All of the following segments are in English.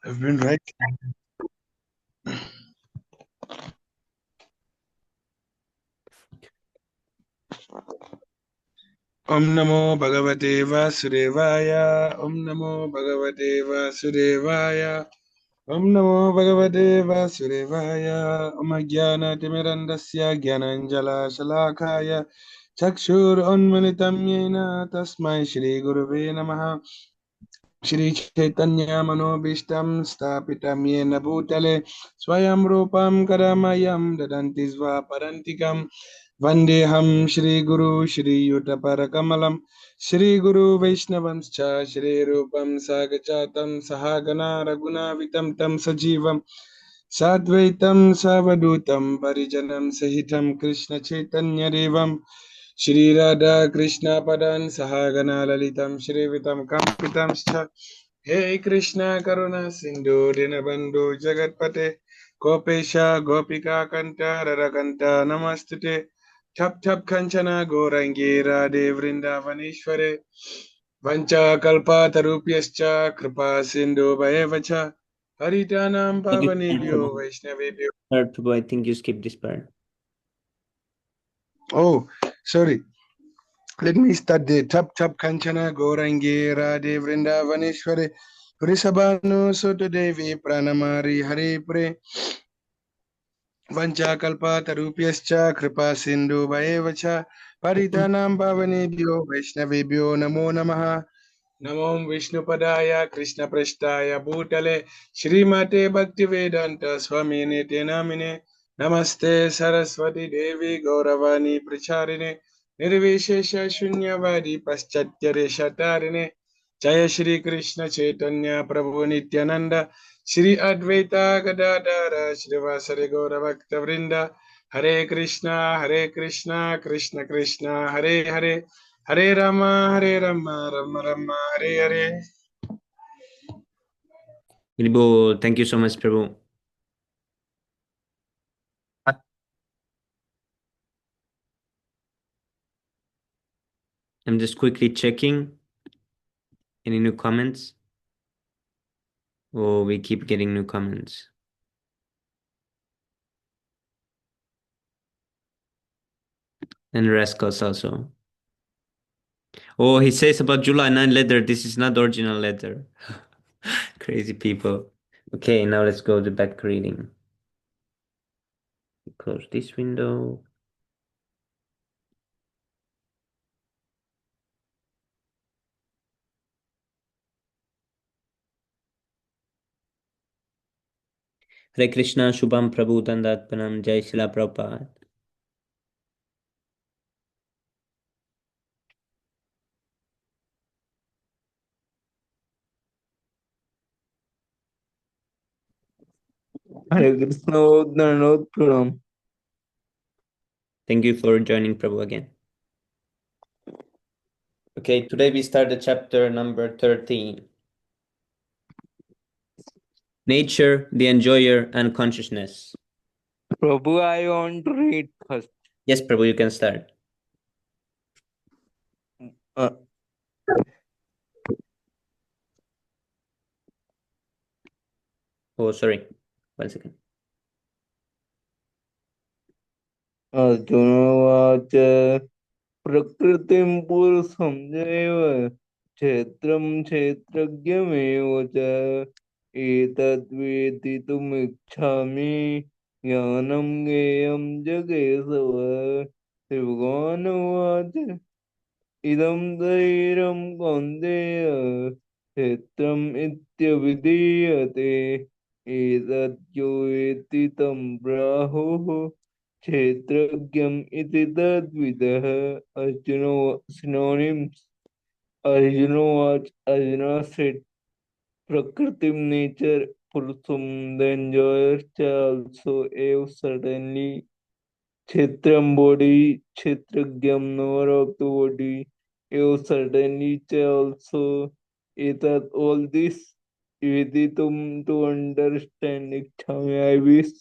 I've been right. Om Namo Bhagavate Vasudevaya. Om Namo Bhagavate Vasudevaya. Om Namo Bhagavate Vasudevaya. Om Jnana Timirandasya Jnananjala Shalakaya. Chakshur Onmanitam Yena Tasmai Shri Guruve Namaha. Shri Chaitanya Manobishtam Stapitam Yena Bhutale Swayam Rupam Karamayam Dadanti Parantikam Vandeham Shri Guru Shri Yutaparakamalam Shri Guru Vaishnavanscha Shri Rupam Sagachatam Sahagana Raguna Vitam Tam Sajivam Sadvaitam Savadutam Parijanam Sahitam Krishna Chaitanya Devam Shri Radha Krishna Padan Sahagana Lalitam Shri Vitam Kampitam Scha Hey Krishna Karuna Sindhu Dinabandhu Jagatpate Gopesha Gopika Kanta Rarakanta Namastute Tap Tap Kanchana Gorangi Radhe Vrindavanishware Vancha Kalpa Tarupyascha Kripa Sindhu Bhayevacha Haritanam Thank you, Pavanebhyo Vaishnavebhyo. Prabhu. I think you skipped this part. Oh, sorry. Let me start the Tap Tap Kanchana Gorangi Radhe Vrindavaneshware Vrisabhanu Sutudevi Pranamari Hare Pre Vancha Kalpa Tarupyascha Kripa Sindhu Bhayevacha Paritanam Pavanebhyo Vaishnavebhyo Namo Namaha Namo Vishnupadaya Krishna Prashtaya Bhutale Srimate Bhaktivedanta Swami Nite Namine Namaste Saraswati Devi Gauravani Pracharine Nirvishesha Shunyavadi Paschatya Shatarine Jaya Shri Krishna Chaitanya Prabhu Nityananda Shri Advaita Gadadara Srivasari Gauravakta Vrinda Hare Krishna Krishna Krishna Hare Hare Hare Rama, Rama Rama, Hare Hare. Prabhu, thank you so much, Prabhu. I'm just quickly checking. Any new comments? Oh, we keep getting new comments. And Rascals also. Oh, he says about July 9 letter. This is not the original letter. Crazy people. Okay, now let's go to back reading. Close this window. Hare Krishna, Shubham Prabhu Dandatpanam, Jai Shila Prabhupada. Hare Krishna, Dhanavad Pranam. Thank you for joining Prabhu again. Okay, today we start the chapter number 13. Nature, the enjoyer, and consciousness. Prabhu, I want to read first. Yes, Prabhu, you can start. Oh, sorry. 1 second. अर्जुनोवाच प्रकृतिं पुरुषं जैव क्षेत्रं क्षेत्रज्ञमेव च एतद्वेदितुमिच्छामि ज्ञानं ज्ञेयं जगेशव श्रीभगवानुवाच इदं शरीरं कौन्तेय क्षेत्रम् इत्यभिधीयते एतद्यो वेत्ति तं प्राहुः क्षेत्रज्ञम् इति तद्विदः synonyms. Arjuna said prakriti nature purusum the enjoyer also ave certainly kshetram body kshetragyam knower of the body ave certainly also etat all this viditum to understand ichhami I wish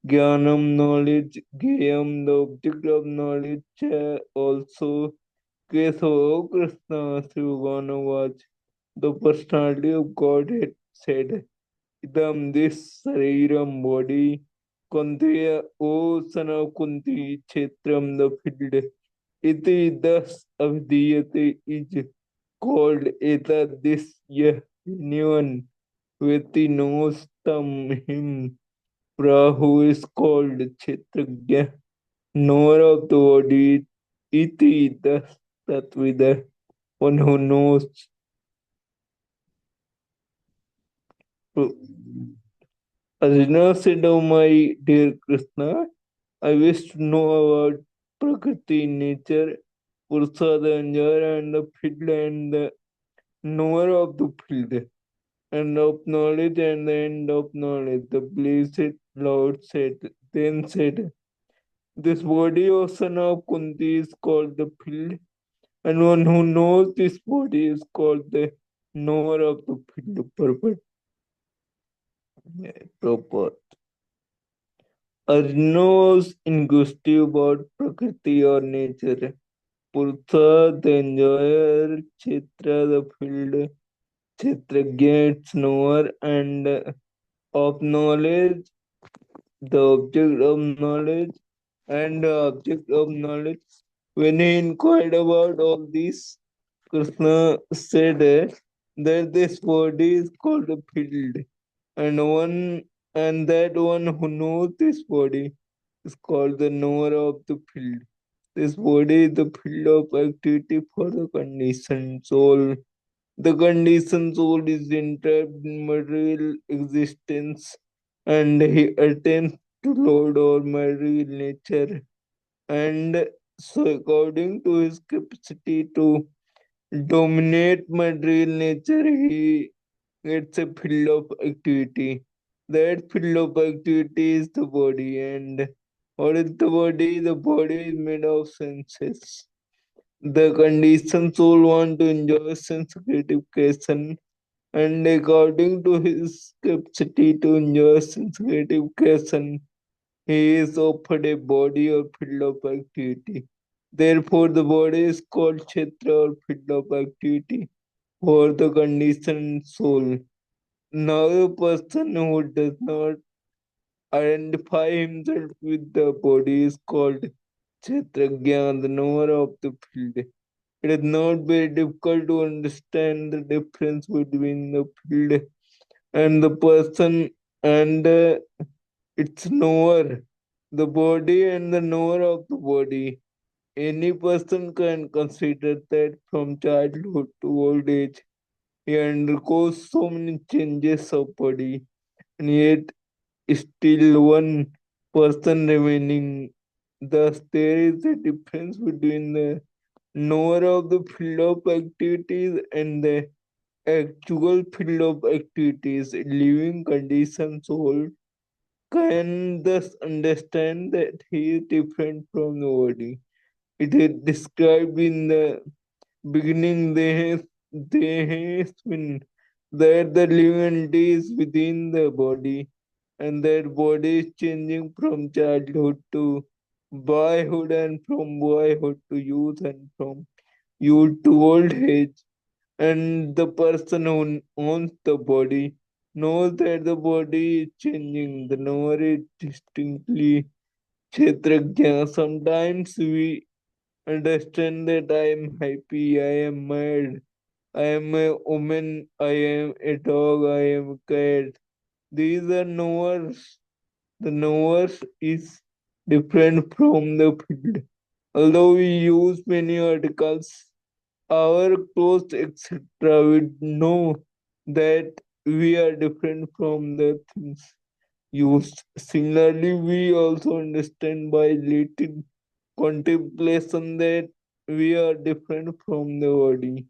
Jnanam knowledge, Gayam the object of knowledge also. Keso Krishna Srivana was the personality of Godhead said. idam, this Sariram body, Kuntiya, O son of Kunti, Kshetram, the field. Iti thus Avdiyate is called Eta, this Yah, anyone Veti knows tam him. Prahu is called Kshetragya, knower of the body. Iti thus Tatvida, one who knows. Arjuna said, "Oh my dear Krishna, I wish to know about Prakriti, nature, Purusha, the enjoyer, and the field, and the knower of the field, and of knowledge, and the end of knowledge." The blessed Lord said, then said, "This body, O son of Kunti, is called the field, and one who knows this body is called the knower of the field." Perfect. Proper. Arjuna was inquisitive about Prakriti or nature. Purusha, the enjoyer, Kshetra, the field, Kshetragya, its knower, and of knowledge, the object of knowledge, and the object of knowledge. When he inquired about all this, Krishna said that this body is called a field, and that one who knows this body is called the knower of the field. This body is the field of activity for the conditioned soul. The conditioned soul is entrapped in material existence, and he attempts to load or material nature, and so according to his capacity to dominate material nature, he gets a field of activity. That field of activity is the body. And what is the body? The body is made of senses. The conditioned soul want to enjoy sense gratification, and according to his capacity to enjoy sense gratification, he is offered a body or field of activity. Therefore, the body is called Kshetra or field of activity for the conditioned soul. Now, a person who does not identify himself with the body is called Kshetragya, the knower of the field. It is not very difficult to understand the difference between the field and the person and its knower, the body and the knower of the body. Any person can consider that from childhood to old age, he undergoes so many changes of body, and yet still one person remaining. Thus, there is a difference between the knower of the field of activities and the actual field of activities. A living condition soul can thus understand that he is different from the body. It is described in the beginning when that the living entity is within the body, and that body is changing from childhood to boyhood, and from boyhood to youth, and from youth to old age. And the person who owns the body knows that the body is changing. The knower is distinctly Kshetragya. Sometimes we understand that I am happy, I am mad, I am a woman, I am a dog, I am a cat. These are knowers. The knowers is different from the field. Although we use many articles, our clothes, etc., we know that we are different from the things used. Similarly, we also understand by little contemplation that we are different from the body.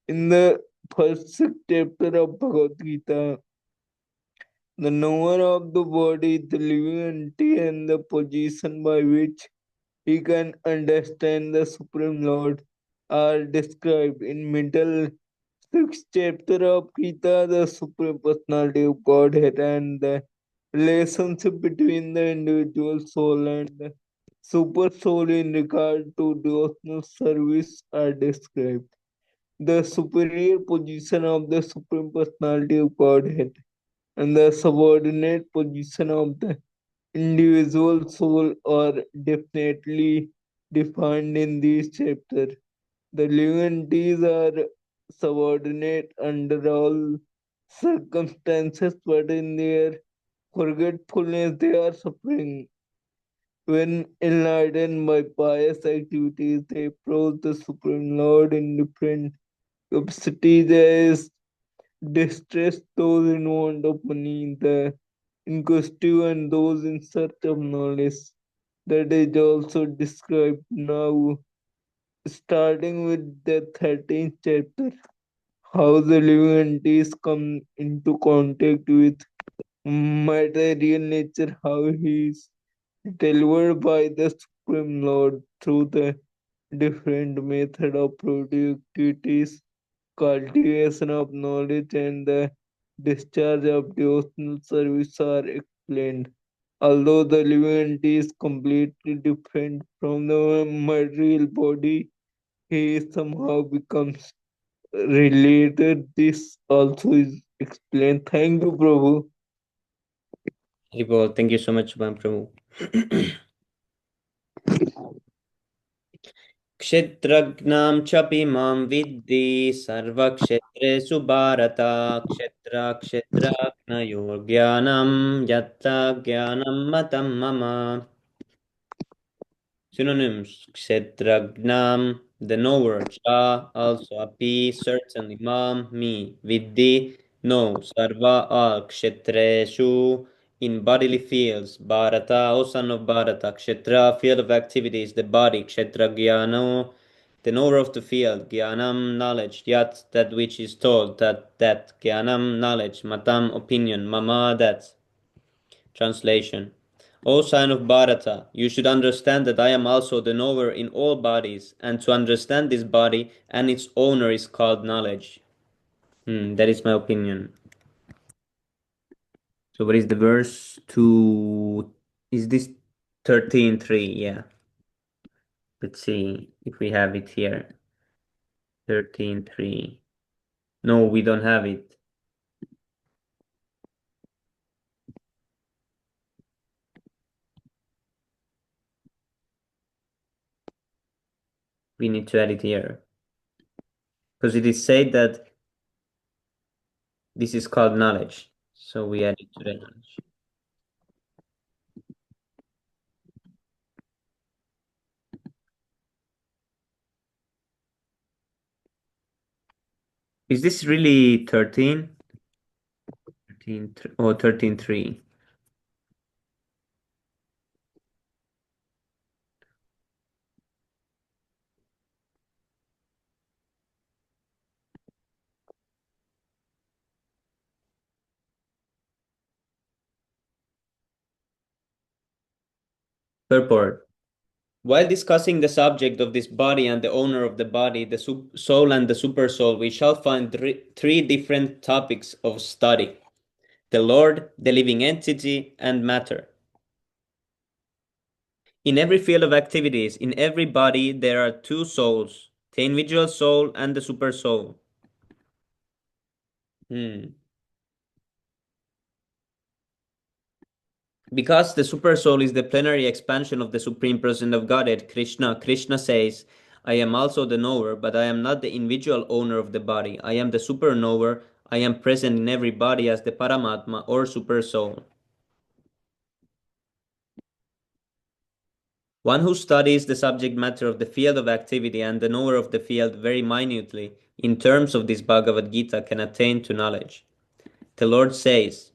In the first chapter of Bhagavad Gita, the knower of the body, the living entity, and the position by which he can understand the Supreme Lord are described. In middle sixth chapter of Gita, the Supreme Personality of Godhead and the relationship between the individual soul and the super soul in regard to devotional service are described. The superior position of the Supreme Personality of Godhead and the subordinate position of the individual soul are definitely defined in this chapter. The living entities are subordinate under all circumstances, but in their forgetfulness they are suffering. When enlightened by pious activities, they approach the Supreme Lord in different capacities as distress those in want of money, the inquisitive and those in search of knowledge. That is also described now, starting with the 13th chapter, how the living entities come into contact with material nature, how he is delivered by the Supreme Lord through the different method of productivities, cultivation of knowledge, and the discharge of devotional service are explained. Although the living entity is completely different from the material body, he somehow becomes related. This also is explained. Thank you, Prabhu. Haribol, thank you so much, Mahaprabhu. Kshetragnam chapi mam viddi sarvakshetresu bharata kshetrajnayor jnanam yatta jnanam matam mama. Synonyms: Kshetragnam, the knower; Cha, also; Api, certainly; Mam, me; Vidhi, know; Sarva, all; Kshetreshu, in bodily fields; Bharata, O son of Bharata; Kshetra, field of activities; the body; Kshetragyano, the knower of the field; Jnanam, knowledge; Yat, that which is told; that; Jnanam, knowledge; Matam, opinion; Mama, that. Translation: O son of Bharata, you should understand that I am also the knower in all bodies, and to understand this body and its owner is called knowledge. That is my opinion. So what is the verse? Is this 13:3? Yeah. Let's see if we have it here. 13:3. No, we don't have it. We need to add it here. Because it is said that this is called knowledge. So we add it to the knowledge. Is this really 13? 13 or 13:3? Purport. While discussing the subject of this body and the owner of the body, the soul and the supersoul, we shall find three different topics of study: the Lord, the living entity, and matter. In every field of activities, in every body, there are two souls: the individual soul and the supersoul. Because the supersoul is the plenary expansion of the Supreme Person of Godhead, Krishna says, I am also the knower, but I am not the individual owner of the body. I am the super knower. I am present in every body as the Paramatma or supersoul. One who studies the subject matter of the field of activity and the knower of the field very minutely, in terms of this Bhagavad Gita, can attain to knowledge. The Lord says,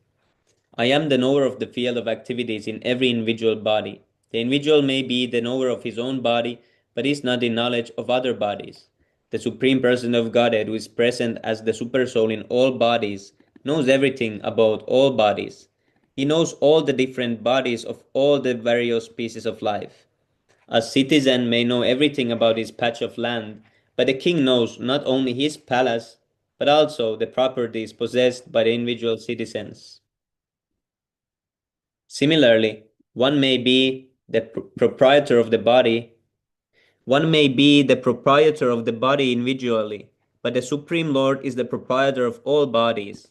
I am the knower of the field of activities in every individual body. The individual may be the knower of his own body, but is not in knowledge of other bodies. The Supreme Person of Godhead, who is present as the Supersoul in all bodies, knows everything about all bodies. He knows all the different bodies of all the various species of life. A citizen may know everything about his patch of land, but the king knows not only his palace, but also the properties possessed by the individual citizens. Similarly, one may be the proprietor of the body. One may be the proprietor of the body individually, but the Supreme Lord is the proprietor of all bodies.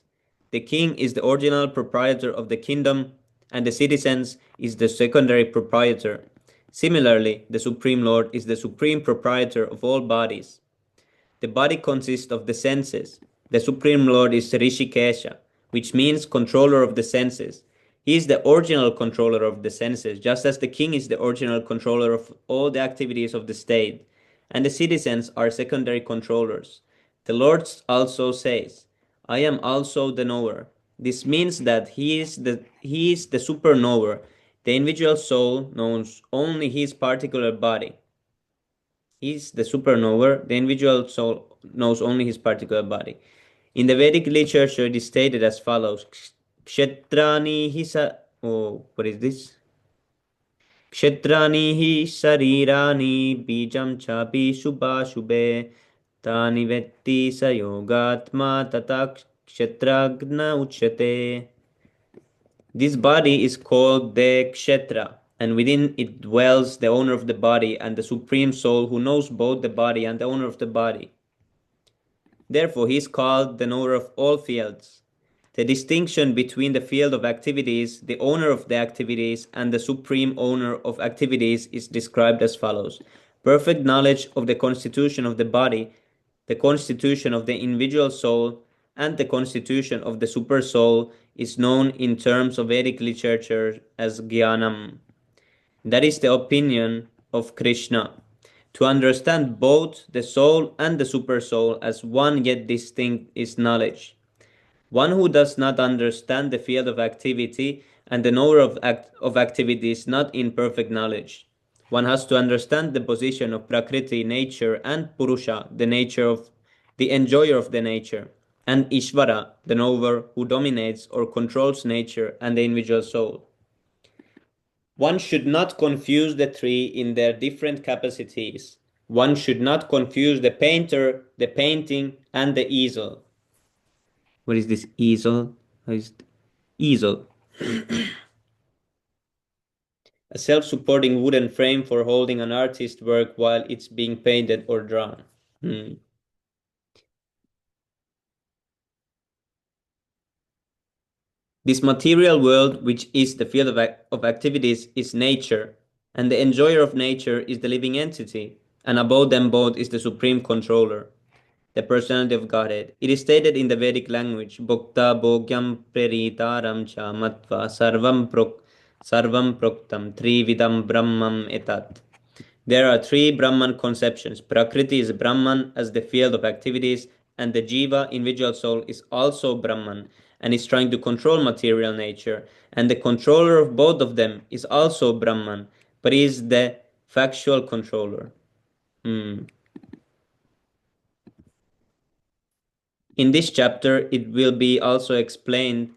the king is the original proprietor of the kingdom, and the citizens is the secondary proprietor. Similarly, the Supreme Lord is the supreme proprietor of all bodies. The body consists of the senses. The Supreme Lord is Rishikesha, which means controller of the senses. He is the original controller of the senses, just as the king is the original controller of all the activities of the state, and the citizens are secondary controllers. The Lord also says, I am also the knower. This means that he is the super knower. The individual soul knows only his particular body. He's the supernover. The individual soul knows only his particular body. In the Vedic literature, it is stated as follows: Kshetrani hisa. Oh, what is this? Kshetrani hi sarirani bijam chapi shubha shubhe tani vetti sayogatma tata kshetragna uchyate. This body is called the Kshetra, and within it dwells the owner of the body and the Supreme Soul who knows both the body and the owner of the body. Therefore, he is called the knower of all fields. The distinction between the field of activities, the owner of the activities, and the supreme owner of activities is described as follows. Perfect knowledge of the constitution of the body, the constitution of the individual soul, and the constitution of the super soul is known in terms of Vedic literature as Jnanam. That is the opinion of Krishna. To understand both the soul and the super soul as one yet distinct is knowledge. One who does not understand the field of activity and the knower of activity is not in perfect knowledge. One has to understand the position of Prakriti, nature, and Purusha, the nature of the enjoyer of the nature, and Ishvara, the knower who dominates or controls nature and the individual soul. One should not confuse the three in their different capacities. One should not confuse the painter, the painting, and the easel. What is this easel? What is easel? A self-supporting wooden frame for holding an artist's work while it's being painted or drawn. This material world, which is the field of activities, is nature, and the enjoyer of nature is the living entity, and above them both is the supreme controller, the personality of Godhead. It is stated in the Vedic language, Bhokta Bhogyam Preritaram Cha Matva Sarvam Proktam Trividam Brahmam Etat. There are three Brahman conceptions. Prakriti is Brahman as the field of activities, and the Jiva, individual soul, is also Brahman and is trying to control material nature. And the controller of both of them is also Brahman, but he is the factual controller. In this chapter, it will be also explained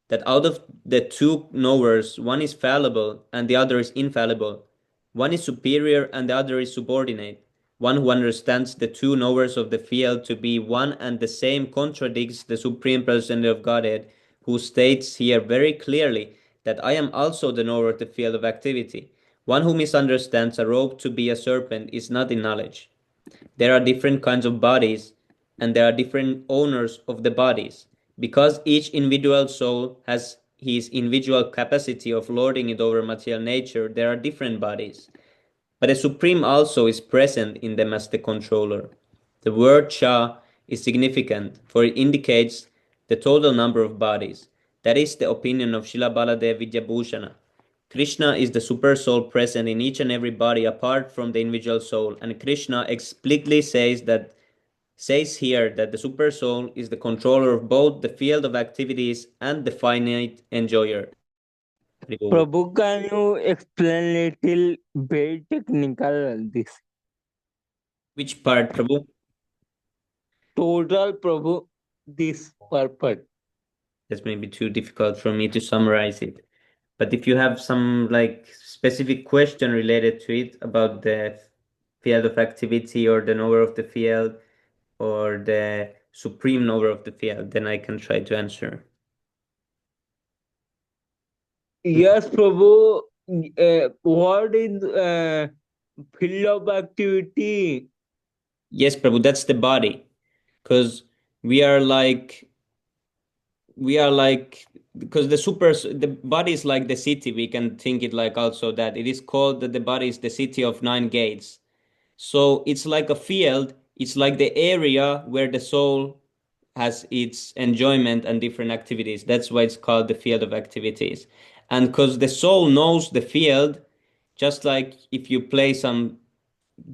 that out of the two knowers, one is fallible and the other is infallible. One is superior and the other is subordinate. One who understands the two knowers of the field to be one and the same contradicts the Supreme Personality of Godhead, who states here very clearly that I am also the knower of the field of activity. One who misunderstands a rope to be a serpent is not in knowledge. There are different kinds of bodies, and there are different owners of the bodies. Because each individual soul has his individual capacity of lording it over material nature, there are different bodies. But the Supreme also is present in them as the controller. The word Cha is significant, for it indicates the total number of bodies. That is the opinion of Srila Baladev Vidyabhushana. Krishna is the super soul present in each and every body apart from the individual soul, and Krishna explicitly says here that the super soul is the controller of both the field of activities and the finite enjoyer. Prabhu, can you explain little bit technical this? Which part, Prabhu? Total Prabhu, this purpose. That's maybe too difficult for me to summarize it. But if you have some like specific question related to it about the field of activity or the knower of the field or the supreme knower of the field, then I can try to answer. Yes, Prabhu. What is field of activity? Yes, Prabhu, that's the body. Because we are we are like, because the body is like the city, we can think it like also that it is called that the body is the city of nine gates. So it's like a field, it's like the area where the soul has its enjoyment and different activities. That's why it's called the field of activities. And because the soul knows the field, just like if you play some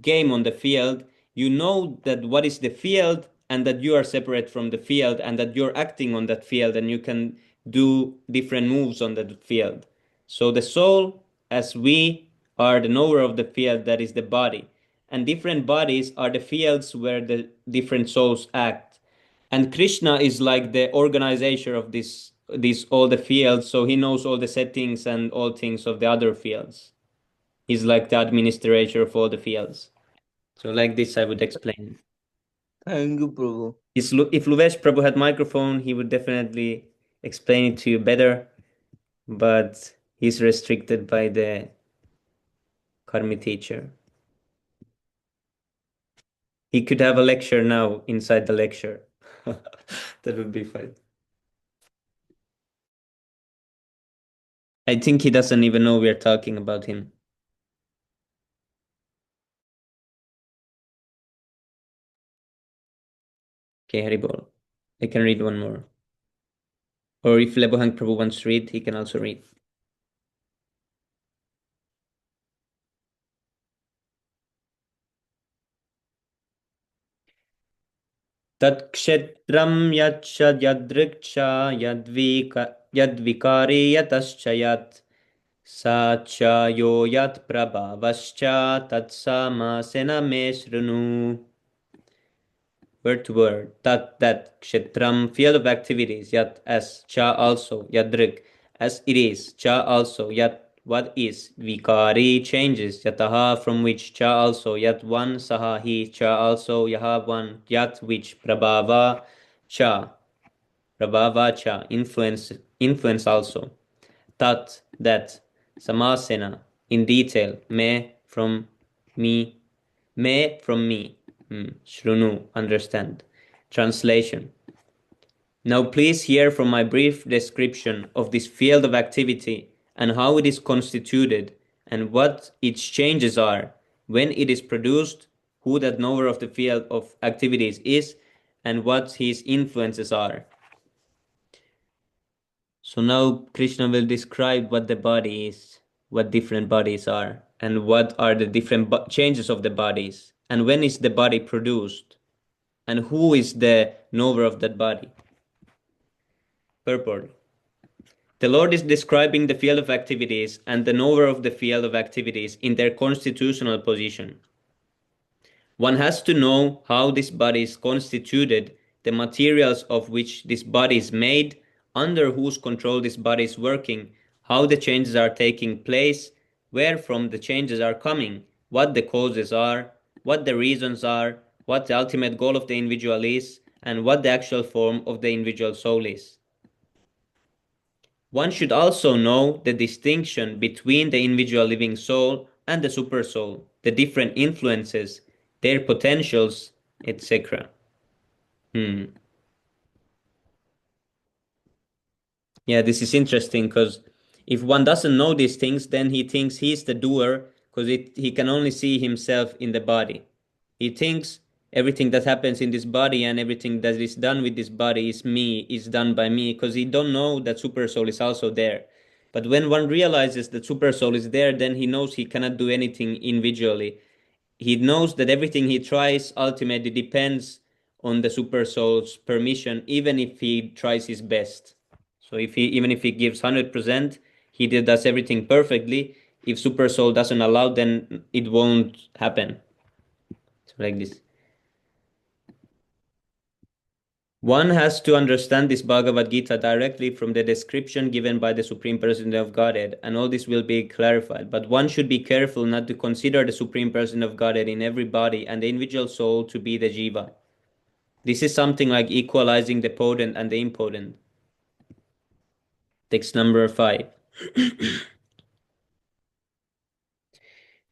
game on the field, you know that what is the field and that you are separate from the field and that you're acting on that field and you can do different moves on that field. So the soul, as we are the knower of the field, that is the body. And different bodies are the fields where the different souls act. And Krishna is like the organizer of this all the fields, so he knows all the settings and all things of the other fields. He's like the administrator of all the fields. So like this, I would explain. Thank you, Prabhu. If Luvesh Prabhu had microphone, he would definitely explain it to you better, but he's restricted by the Karmi teacher. He could have a lecture now inside the lecture. That would be fine. I think he doesn't even know we are talking about him. Okay, Haribol. I can read one more. Or if Lebohang Prabhu wants to read, he can also read. तत्क्षेत्रं यच्च यदृक्ष यद्विकारे यतश्च यत् सा च यो यत् प्रभावश्च तत्समासेन मे शृणु. Word to word. That kshetram, field of activities, yat as, cha also, yadrik, as it is, cha also, yat what is, vikari changes, yataha from which, cha also, yat one, saha he, cha also, yaha one, yat which, prabhava, cha, influence also, tat, that, samasena, in detail, me, from me. Shrunu, understand. Translation. Now please hear from my brief description of this field of activity and how it is constituted and what its changes are, when it is produced, who that knower of the field of activities is, and what his influences are. So now Krishna will describe what the body is, what different bodies are, and what are the different changes of the bodies, and when is the body produced, and who is the knower of that body. Purport. The Lord is describing the field of activities and the knower of the field of activities in their constitutional position. One has to know how this body is constituted, the materials of which this body is made, under whose control this body is working, how the changes are taking place, where from the changes are coming, what the causes are, what the reasons are, what the ultimate goal of the individual is, and what the actual form of the individual soul is. One should also know the distinction between the individual living soul and the supersoul, the different influences, their potentials, etc. Yeah, this is interesting because if one doesn't know these things, then he thinks he's the doer because he can only see himself in the body. He thinks everything that happens in this body and everything that is done with this body is me, is done by me, because he don't know that super soul is also there. But when one realizes that super soul is there, then he knows he cannot do anything individually. He knows that everything he tries ultimately depends on the super soul's permission, even if he tries his best. So even if he gives 100%, he does everything perfectly. If super soul doesn't allow, then it won't happen. So like this. One has to understand this Bhagavad Gita directly from the description given by the Supreme Person of Godhead, and all this will be clarified. But one should be careful not to consider the Supreme Person of Godhead in every body and the individual soul to be the jiva. This is something like equalizing the potent and the impotent. Text number 5.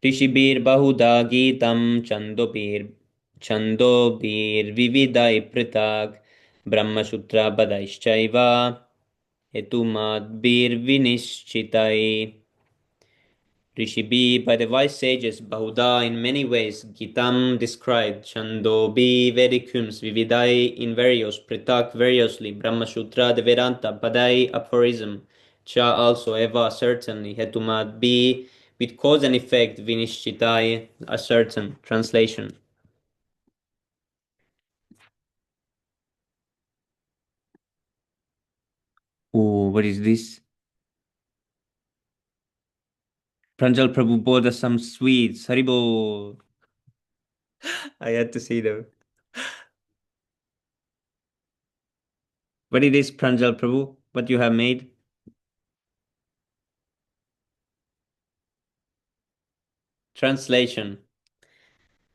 ऋषिभिर् बहुधा गीतं छन्दोभिर्विविधैः पृथक् ब्रह्मसूत्रपदैश्चैव hetumadbir Rishibhi by the wise sages Bahuda in many ways Gitam described Chandobi Vedikums Vividai in various Pritak variously Brahma Sutra the Vedanta Padai aphorism Cha also Eva certainly Hetumadbi with cause and effect Vinishchitai a certain translation. Oh, what is this? Pranjal Prabhu bought us some sweets. Haribo. I had to see them. What it is, Pranjal Prabhu? What you have made? Translation.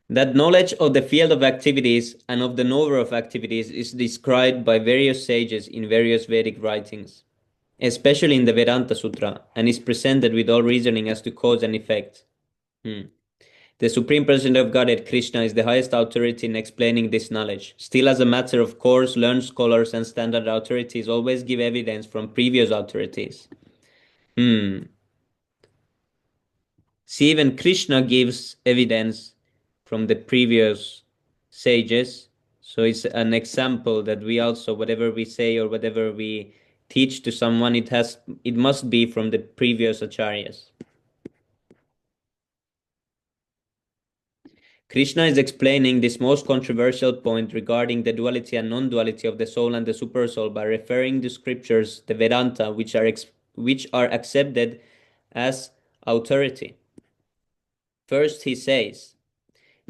That knowledge of the field of activities and of the knower of activities is described by various sages in various Vedic writings, especially in the Vedanta Sutra, and is presented with all reasoning as to cause and effect. The Supreme Personality of Godhead, Krishna, is the highest authority in explaining this knowledge. Still, as a matter of course, learned scholars and standard authorities always give evidence from previous authorities. See, even Krishna gives evidence from the previous sages. So it's an example that we also, whatever we say or whatever we teach to someone, it must be from the previous acharyas. Krishna is explaining this most controversial point regarding the duality and non-duality of the soul and the supersoul by referring to scriptures, the Vedanta, which are accepted as authority. First, he says,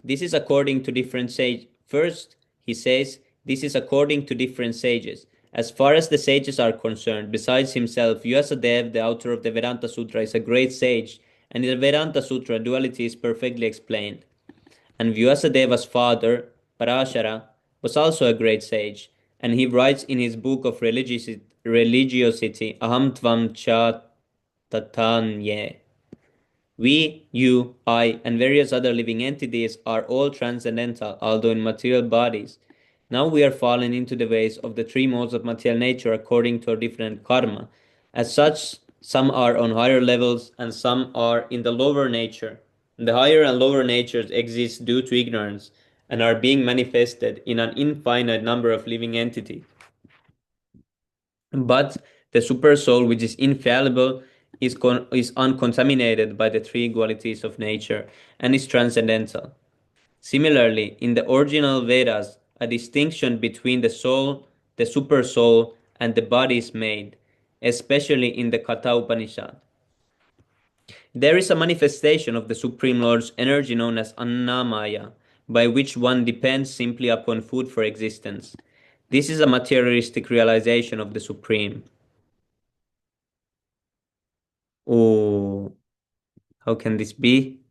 this is according to different sages. First, he says, this is according to different sages. As far as the sages are concerned, besides himself, Vyasadeva, the author of the Vedanta Sutra, is a great sage, and in the Vedanta Sutra, duality is perfectly explained. And Vyasadeva's father, Parashara, was also a great sage, and he writes in his book of religiosity, Aham Tvam Cha Tatanye. We, you, I, and various other living entities are all transcendental, although in material bodies. Now we are fallen into the ways of the three modes of material nature according to our different karma. As such, some are on higher levels and some are in the lower nature. The higher and lower natures exist due to ignorance and are being manifested in an infinite number of living entities. But the super soul, which is infallible, is uncontaminated by the three qualities of nature and is transcendental. Similarly, in the original Vedas, a distinction between the soul, the super soul, and the body is made, especially in the Katha Upanishad. There is a manifestation of the Supreme Lord's energy known as Annamaya, by which one depends simply upon food for existence. This is a materialistic realization of the Supreme. Oh, how can this be?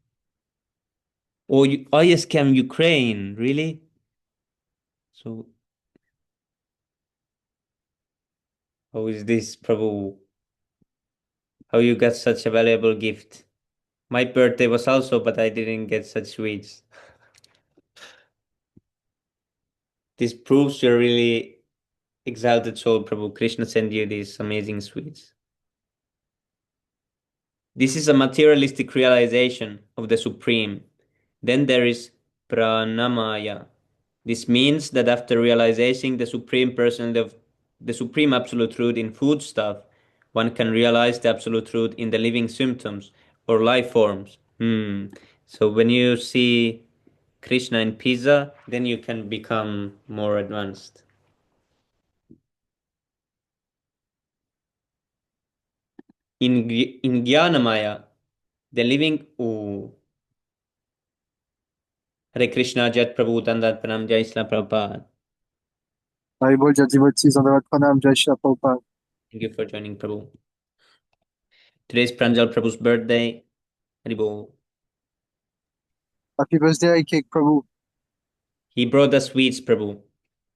Oh, I scam Ukraine, really? So, how is this, Prabhu? How you got such a valuable gift? My birthday was also, but I didn't get such sweets. This proves you're really exalted soul, Prabhu. Krishna sent you these amazing sweets. This is a materialistic realization of the Supreme. Then there is Pranamaya. This means that after realizing the Supreme Person of the Supreme Absolute Truth in food stuff, one can realize the Absolute Truth in the living symptoms or life forms. So when you see Krishna in pizza, then you can become more advanced. In Jnanamaya, the living... Ooh. Hare Krishna, Jat Prabhu, Tandat Pranam, Jai Islam Prabhupada. Bible Jajivachi Zandavat Pranam Jai Shri Prabhupada. Thank you for joining, Prabhu. Today is Pranjal Prabhu's birthday. Haribo. Happy birthday, Cake Prabhu. He brought us sweets, Prabhu.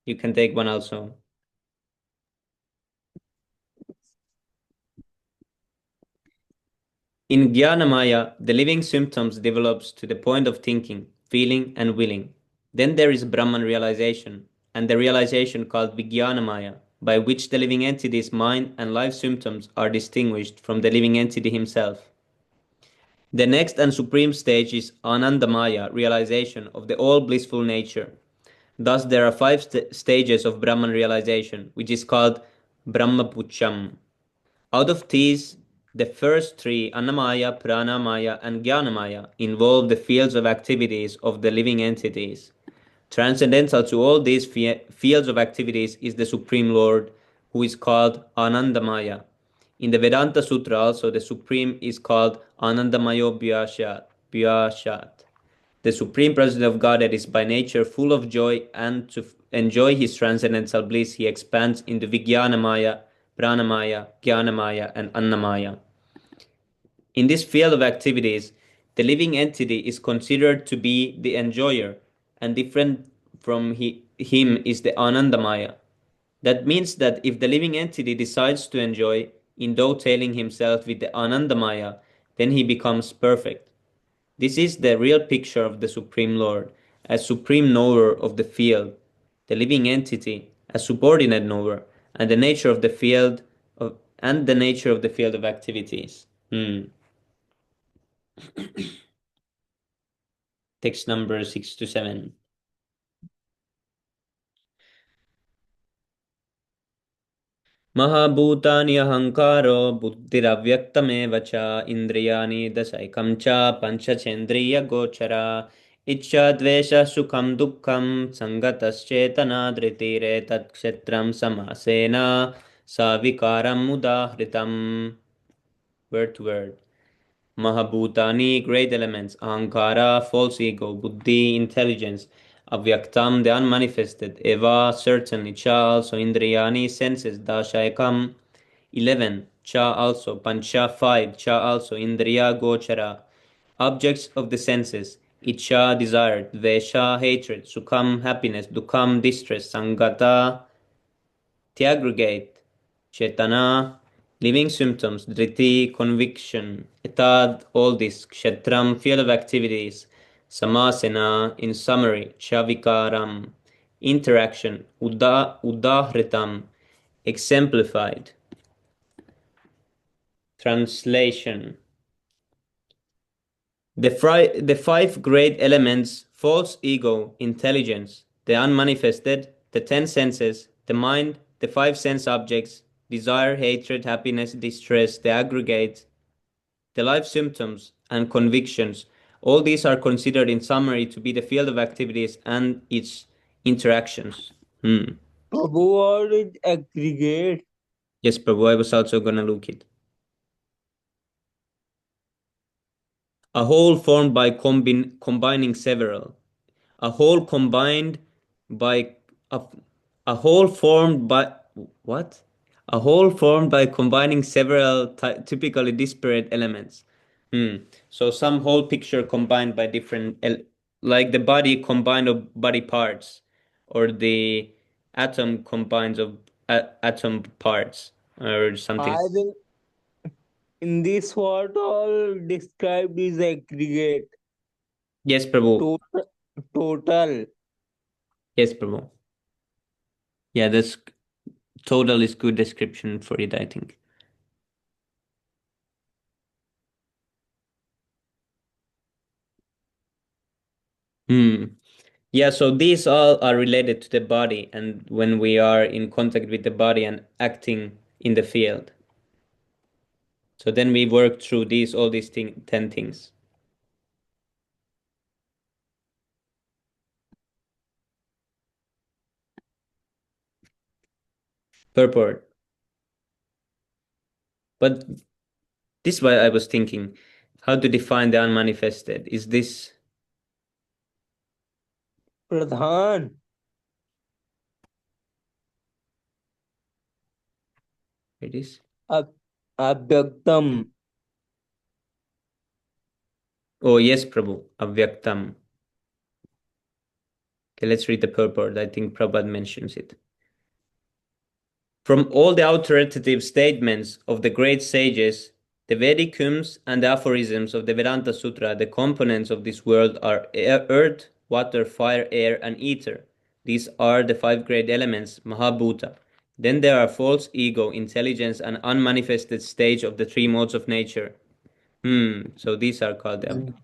You can take one also. In Jnanamaya, the living symptoms develops to the point of thinking, feeling, and willing. Then there is Brahman realization, and the realization called Vijnanamaya, by which the living entity's mind and life symptoms are distinguished from the living entity himself. The next and supreme stage is Anandamaya, realization of the all blissful nature. Thus, there are five stages of Brahman realization, which is called Brahmapucham. Out of these, the first three, Annamaya, Pranamaya, and Jnanamaya, involve the fields of activities of the living entities. Transcendental to all these fields of activities is the Supreme Lord, who is called Anandamaya. In the Vedanta Sutra also, the Supreme is called Anandamayo Vyashat. The Supreme President of Godhead is by nature full of joy, and to enjoy his transcendental bliss, he expands into Vijnanamaya, Pranamaya, Jnanamaya, and Annamaya. In this field of activities, the living entity is considered to be the enjoyer, and different from him is the Anandamaya. That means that if the living entity decides to enjoy, endowing himself with the Anandamaya, then he becomes perfect. This is the real picture of the Supreme Lord, as supreme knower of the field, the living entity, as subordinate knower, and the nature of the field of activities. Text number 6 to 7. महाभूतानि अहङ्कारो बुद्धिरव्यक्तमेव च इन्द्रियाणि दशैकं च पञ्चचेन्द्रियगोचरा इच्छा द्वेषः सुखं दुःखं सङ्गतश्चेतना धृतिरेतत्क्षेत्रं समासेन सविकारम् उदाहृतम्. Word to word. Mahabhutani, great elements, Ahankara, false ego, Buddhi, intelligence, Avyaktam, the unmanifested, Eva, certainly, Cha also, Indriyani, senses, Dashayakam, 11, Cha also, Pancha, 5, Cha also, Indriya, Gochara, objects of the senses, Icha, desire, Dvesha, hatred, Sukham, happiness, Dukham, distress, Sangata, the aggregate, Chetana, living symptoms, Driti, conviction, Etad, all this, Kshetram, field of activities, Samasena, in summary, Chavikaram, interaction, Udahritam, exemplified. Translation. The five great elements, false ego, intelligence, the unmanifested, the 10 senses, the mind, the 5 sense objects, desire, hatred, happiness, distress, the aggregate, the life symptoms, and convictions, all these are considered in summary to be the field of activities and its interactions. Prabhu, what is aggregate? Yes, Prabhu, I was also gonna look it. A whole formed by combining several. A whole combined by a, a whole formed by what? A whole formed by combining several typically disparate elements. So some whole picture combined by different, like the body combined of body parts, or the atom combines of atom parts, or something. I think in this what all described is aggregate. Yes, Prabhu. Total. Yes, Prabhu. Yeah, that's total is good description for it, I think. Yeah, so these all are related to the body, and when we are in contact with the body and acting in the field. So then we work through all these 10 things. Purport. But this is why I was thinking, how to define the unmanifested? Is this Pradhan. it is? Abhyaktam. Oh yes, Prabhu. Avyaktam. Okay, let's read the purport. I think Prabhupada mentions it. From all the authoritative statements of the great sages, the Vedic hymns and the aphorisms of the Vedanta Sutra, the components of this world are earth, water, fire, air, and ether. These are the 5 great elements, Mahabhuta. Then there are false ego, intelligence, and unmanifested stage of the three modes of nature. So these are called them.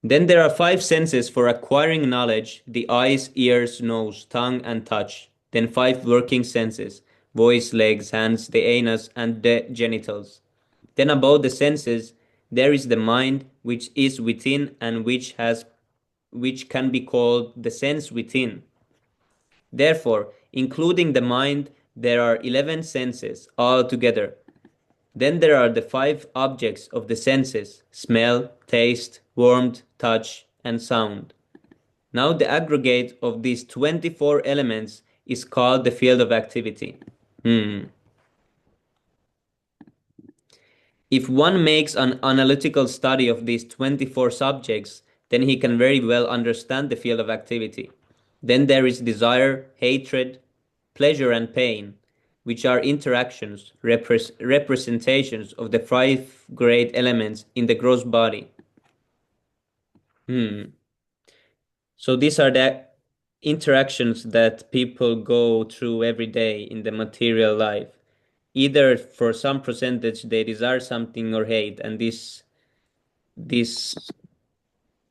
Then there are five senses for acquiring knowledge: the eyes, ears, nose, tongue, and touch. Then five working senses: voice, legs, hands, the anus, and the genitals. Then above the senses, there is the mind, which is within and which can be called the sense within. Therefore, including the mind, there are 11 senses altogether. Then there are the five objects of the senses: smell, taste, warmth, touch, and sound. Now the aggregate of these 24 elements is called the field of activity. If one makes an analytical study of these 24 subjects, then he can very well understand the field of activity. Then there is desire, hatred, pleasure, and pain, which are interactions, representations of the five great elements in the gross body. So these are the interactions that people go through every day in the material life. Either for some percentage they desire something or hate, and this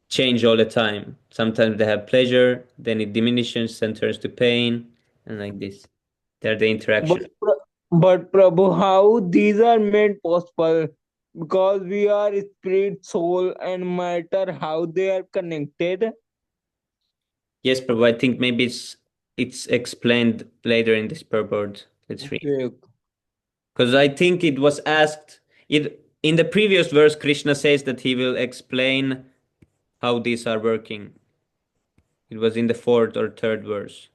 change all the time. Sometimes they have pleasure, then it diminishes and turns to pain, and like this. They're the But, interaction. but Prabhu, how these are made possible? Because we are spirit, soul, and matter, how they are connected? Yes, but I think maybe it's explained later in this purport. Let's read. Okay. Because I think it was asked it in the previous verse. Krishna says that he will explain how these are working. It was in the fourth or third verse.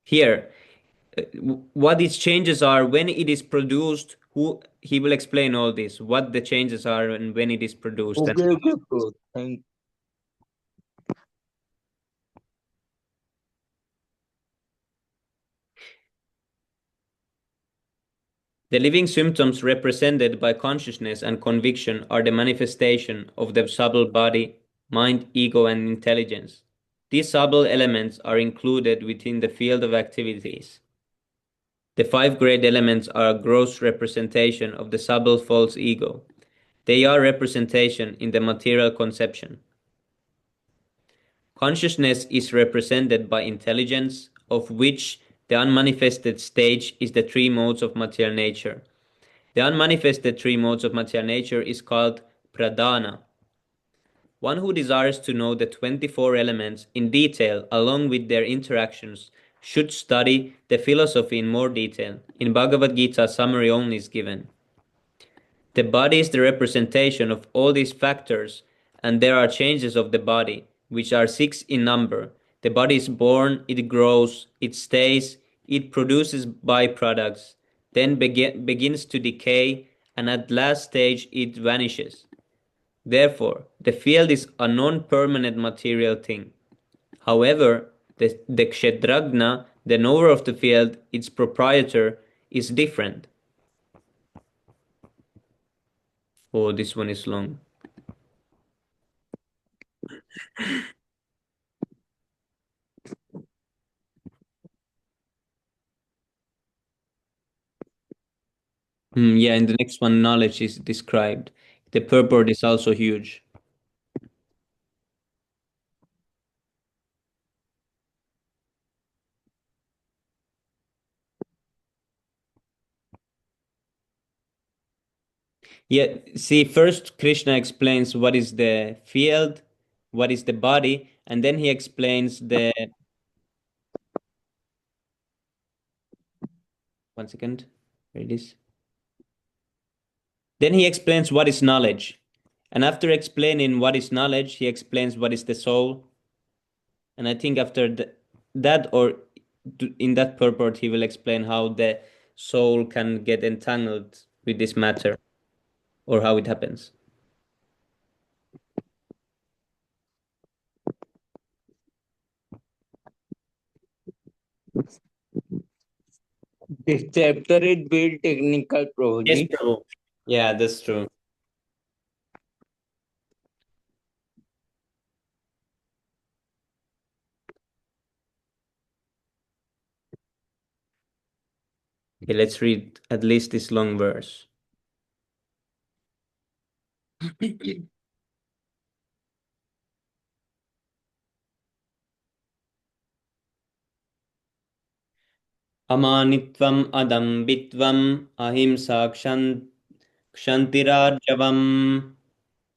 Here, what these changes are when it is produced. Who he will explain all this, what the changes are and when it is produced. And Okay, bro. Thank the living symptoms represented by consciousness and conviction are the manifestation of the subtle body, mind, ego, and intelligence. These subtle elements are included within the field of activities. The five great elements are a gross representation of the subtle false ego. They are representation in the material conception. Consciousness is represented by intelligence, of which the unmanifested stage is the three modes of material nature. The unmanifested three modes of material nature is called pradhana. One who desires to know the 24 elements in detail along with their interactions should study the philosophy in more detail. In Bhagavad Gita, summary only is given. The body is the representation of all these factors, and there are changes of the body, which are six in number. The body is born, it grows, it stays, it produces byproducts, then begins to decay, and at last stage it vanishes. Therefore, the field is a non-permanent material thing. However, the Kshetrajna, the knower of the field, its proprietor, is different. Oh, this one is long. Yeah, in the next one, knowledge is described. The purport is also huge. Yeah, see, first Krishna explains what is the field, what is the body, and then he explains the. One second, where it is. Then he explains what is knowledge. And after explaining what is knowledge, he explains what is the soul. And I think after that, or in that purport, he will explain how the soul can get entangled with this matter or how it happens. This chapter is very technical, Yes, Prabhuji. Prabhu. Yeah, that's true. Okay, let's read at least this long verse. Amanitvam adambitvam ahimsa kshantirarjavam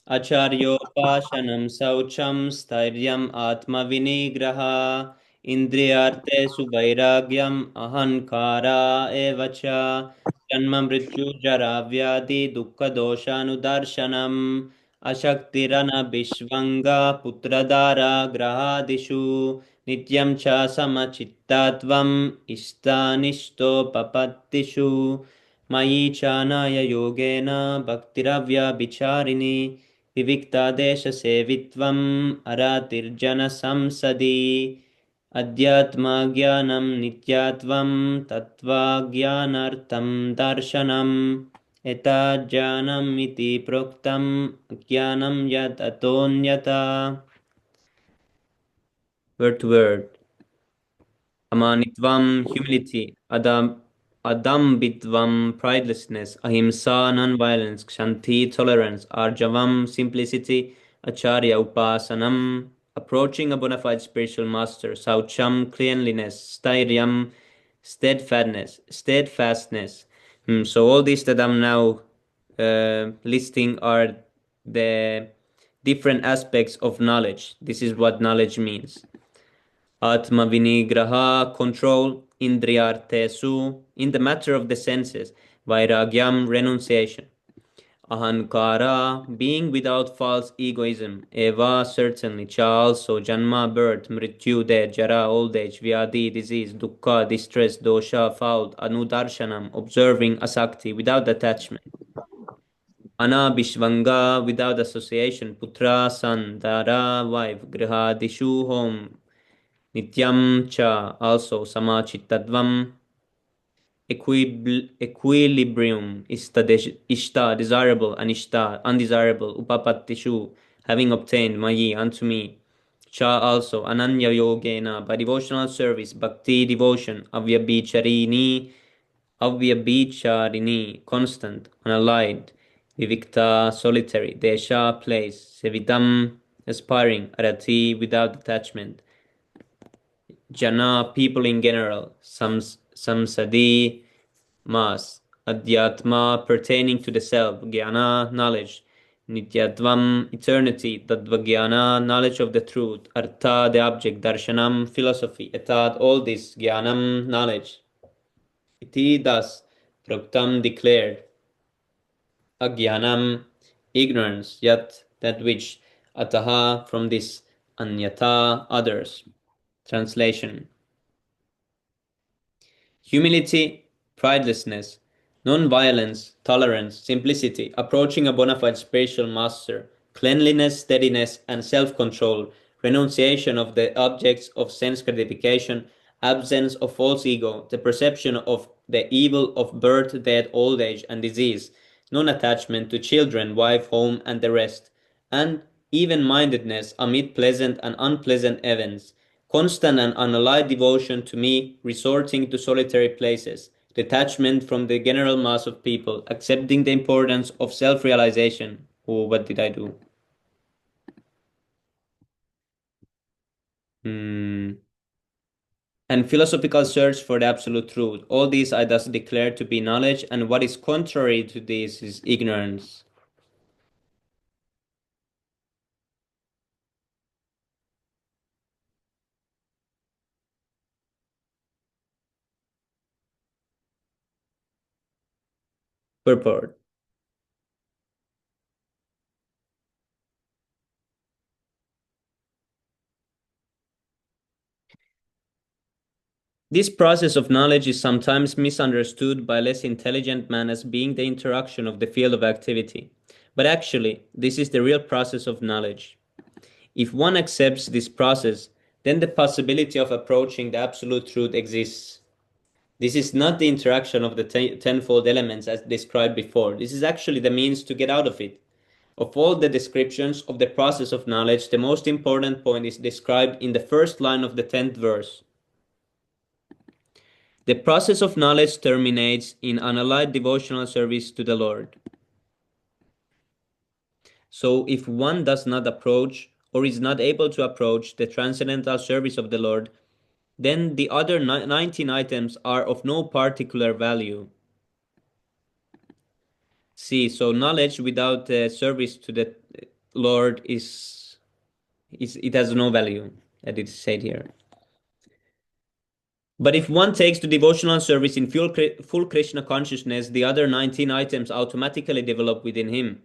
Acharyopasanam saucham stairyam atma vinigraha indriyartesu vairagyam ahankara evacha janma mrityu jara vyadi dukkha doshanudarshanam ashaktirana bishvanga putradara grahadishu nityam cha samachittatvam ishtanisto papattishu mayi chanaya yogena bhaktiravya bicharini विविक्तादेशसेवित्वम् अरातिर्जनसंसदि अध्यात्मज्ञानं नित्यात्वं तत्त्वज्ञानार्थं दर्शनम् यथा ज्ञानम् इति प्रोक्तम् ज्ञानं यत् अतोऽन्यथा. Word to word. Amanitvam, humility. Adambitvam, pridelessness. Ahimsa, non-violence. Kshanti, tolerance. Arjavam, simplicity. Acharya, upasanam, approaching a bona fide spiritual master. Saucham, cleanliness. Stairyam, steadfastness. So all these that I'm now listing are the different aspects of knowledge. This is what knowledge means. Atma vinigraha, control, indriyartesu, in the matter of the senses, vairagyam, renunciation, ahankara, being without false egoism, eva, certainly, cha, also, janma, birth, mrityu, death, jara, old age, vyadi, disease, dukkha, distress, dosha, fault, anudarshanam, observing asakti, without attachment, ana, bishvanga, without association, putra, son, dara, wife, grihadishu, home, Nityam cha, also samachittadvam, equilibrium, ishta, desirable, anishta, undesirable, upapattishu, having obtained, mayi, unto me. Cha also, ananya yogena, by devotional service, bhakti, devotion, avyabhicharini, constant, unallied, vivikta, solitary, desha, place, sevidam, aspiring, arati, without attachment. Jana, people in general, samsadi, mass, adhyatma, pertaining to the self, jnana, knowledge, nityatvam, eternity, tadvagyana, knowledge of the truth, artha, the object, darshanam, philosophy, etat, all this, jnanam, knowledge. Iti, thus, proktam, declared, agyanam, ignorance, yat, that which, ataha, from this, anyata, others. Translation. Humility, pridelessness, non-violence, tolerance, simplicity, approaching a bona fide spiritual master, cleanliness, steadiness, and self-control, renunciation of the objects of sense gratification, absence of false ego, the perception of the evil of birth, death, old age, and disease, non-attachment to children, wife, home, and the rest, and even-mindedness amid pleasant and unpleasant events, constant and unallied devotion to me, resorting to solitary places, detachment from the general mass of people, accepting the importance of self-realization. Oh, what did I do? And philosophical search for the absolute truth. All these I thus declare to be knowledge, and what is contrary to this is ignorance. Purport. This process of knowledge is sometimes misunderstood by less intelligent man as being the interaction of the field of activity. But actually, this is the real process of knowledge. If one accepts this process, then the possibility of approaching the absolute truth exists. This is not the interaction of the tenfold elements as described before. This is actually the means to get out of it. Of all the descriptions of the process of knowledge, the most important point is described in the first line of the 10th verse. The process of knowledge terminates in unallied devotional service to the Lord. So if one does not approach or is not able to approach the transcendental service of the Lord, then the other 19 items are of no particular value. See, so knowledge without service to the Lord is it has no value, as it is said here. But if one takes to devotional service in full Krishna consciousness, the other 19 items automatically develop within him.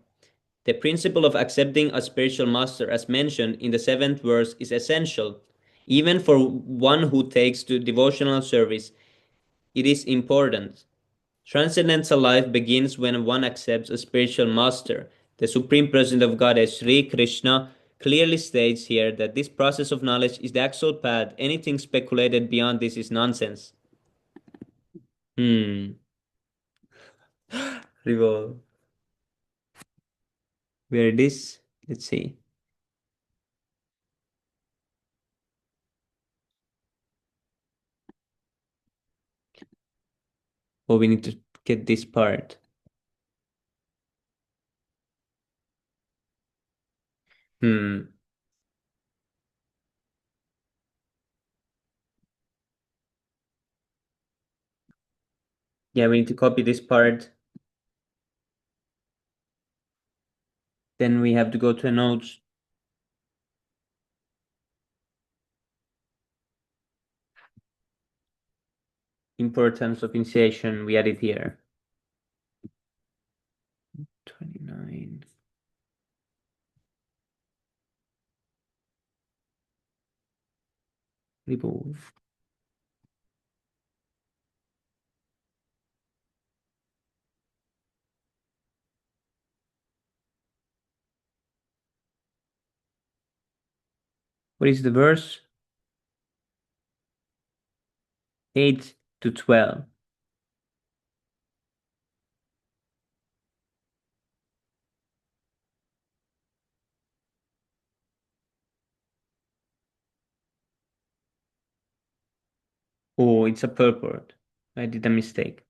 The principle of accepting a spiritual master, as mentioned in the 7th verse, is essential. Even for one who takes to devotional service, it is important. Transcendental life begins when one accepts a spiritual master. The Supreme President of Goddess, Sri Krishna, clearly states here that this process of knowledge is the actual path. Anything speculated beyond this is nonsense. Revolve. Where it is? Let's see. Oh, we need to get this part. Yeah, we need to copy this part. Then we have to go to a notes. Importance of initiation, we add it here. 29. Remove. What is the verse? 8 to 12. Oh, it's a purport. I did a mistake.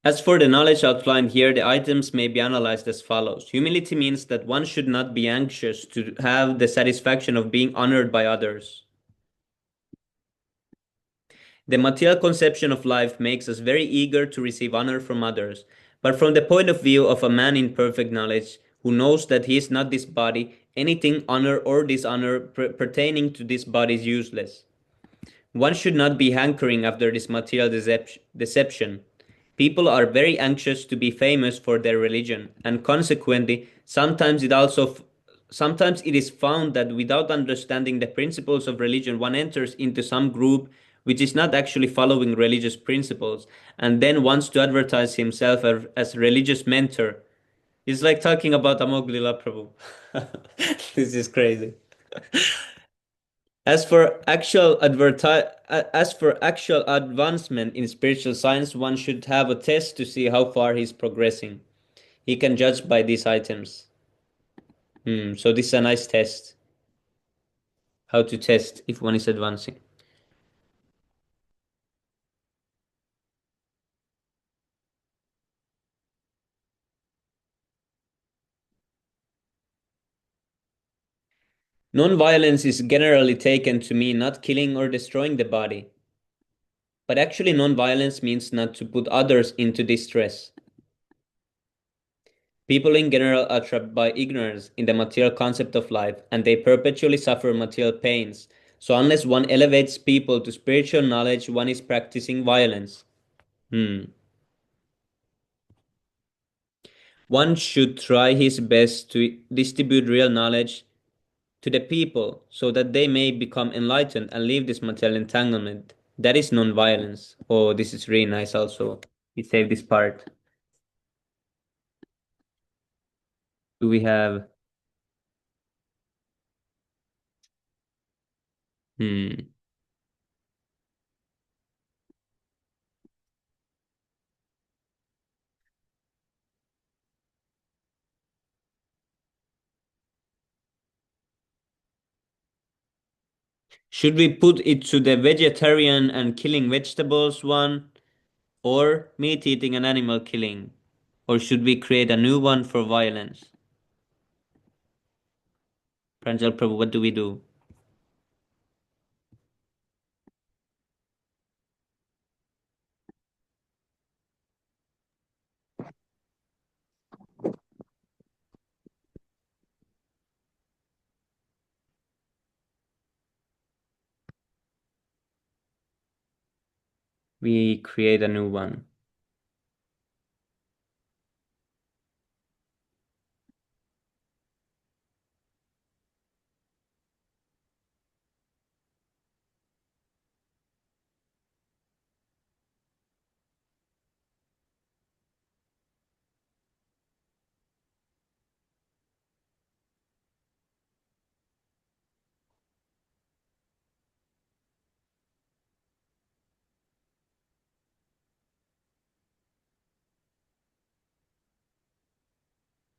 As for the knowledge outlined here, the items may be analyzed as follows. Humility means that one should not be anxious to have the satisfaction of being honored by others. The material conception of life makes us very eager to receive honor from others. But from the point of view of a man in perfect knowledge, who knows that he is not this body, anything honor or dishonor pertaining to this body is useless. One should not be hankering after this material deception. People are very anxious to be famous for their religion, and consequently, sometimes it is found that without understanding the principles of religion, one enters into some group which is not actually following religious principles, and then wants to advertise himself as religious mentor. It's like talking about Amoglila Prabhu. This is crazy. As for actual advancement in spiritual science, one should have a test to see how far he's progressing. He can judge by these items. So this is a nice test. How to test if one is advancing. Non-violence is generally taken to mean not killing or destroying the body. But actually non-violence means not to put others into distress. People in general are trapped by ignorance in the material concept of life, and they perpetually suffer material pains. So unless one elevates people to spiritual knowledge, one is practicing violence. One should try his best to distribute real knowledge to the people so that they may become enlightened and leave this material entanglement. That is non-violence. Oh, this is really nice also. We save this part. Do we have... Should we put it to the vegetarian and killing vegetables one, or meat eating and animal killing? Or should we create a new one for violence? Pranjal Prabhu, what do we do? We create a new one.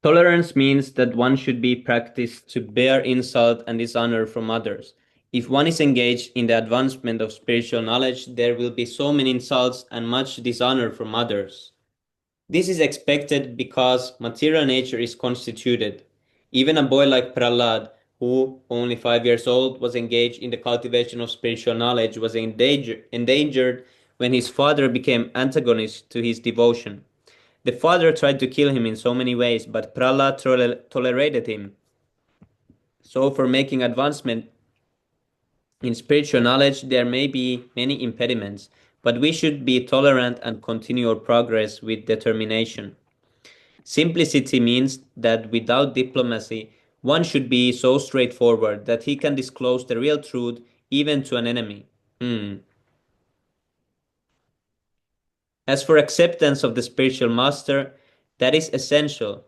Tolerance means that one should be practiced to bear insult and dishonor from others. If one is engaged in the advancement of spiritual knowledge, there will be so many insults and much dishonor from others. This is expected because material nature is constituted. Even a boy like Prahlad, who, only 5 years old, was engaged in the cultivation of spiritual knowledge, was endangered when his father became antagonist to his devotion. The father tried to kill him in so many ways, but Prahlad tolerated him. So, for making advancement in spiritual knowledge, there may be many impediments, but we should be tolerant and continue our progress with determination. Simplicity means that without diplomacy, one should be so straightforward that he can disclose the real truth even to an enemy. As for acceptance of the spiritual master, that is essential.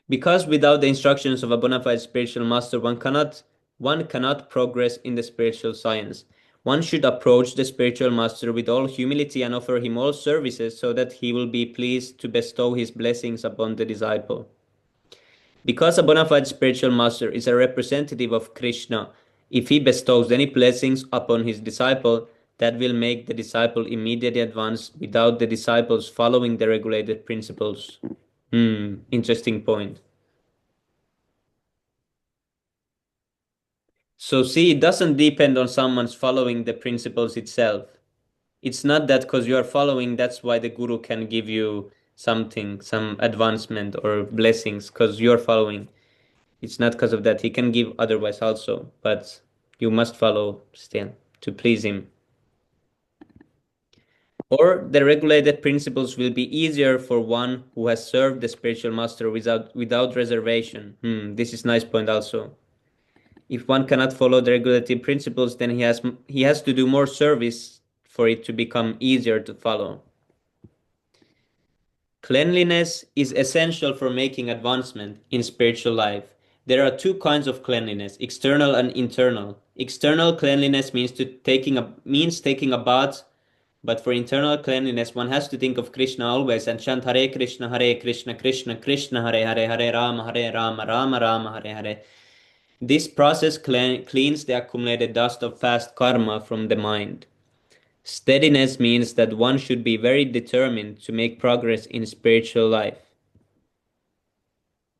Because without the instructions of a bona fide spiritual master, one cannot progress in the spiritual science. One should approach the spiritual master with all humility and offer him all services so that he will be pleased to bestow his blessings upon the disciple. Because a bona fide spiritual master is a representative of Krishna, if he bestows any blessings upon his disciple, that will make the disciple immediately advance without the disciples following the regulated principles. Interesting point. So see, it doesn't depend on someone's following the principles itself. It's not that because you are following, that's why the guru can give you something, some advancement or blessings because you're following. It's not because of that. He can give otherwise also, but you must follow still to please him. Or the regulated principles will be easier for one who has served the spiritual master without reservation. This is nice point also. If one cannot follow the regulated principles, then he has to do more service for it to become easier to follow. Cleanliness is essential for making advancement in spiritual life. There are two kinds of cleanliness, external and internal. External cleanliness means taking a bath, but for internal cleanliness, one has to think of Krishna always and chant Hare Krishna, Krishna Krishna Hare Hare, Hare Rama, Rama Rama, Hare Hare. This process cleans the accumulated dust of past karma from the mind. Steadiness means that one should be very determined to make progress in spiritual life.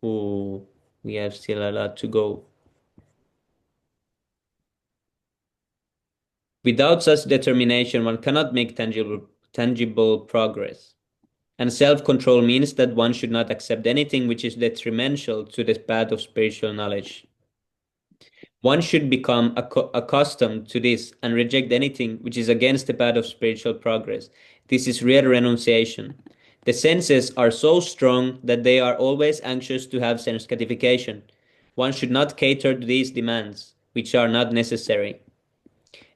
Ooh, we have still a lot to go. Without such determination, one cannot make tangible progress. And self-control means that one should not accept anything which is detrimental to the path of spiritual knowledge. One should become accustomed to this and reject anything which is against the path of spiritual progress. This is real renunciation. The senses are so strong that they are always anxious to have sense gratification. One should not cater to these demands, which are not necessary.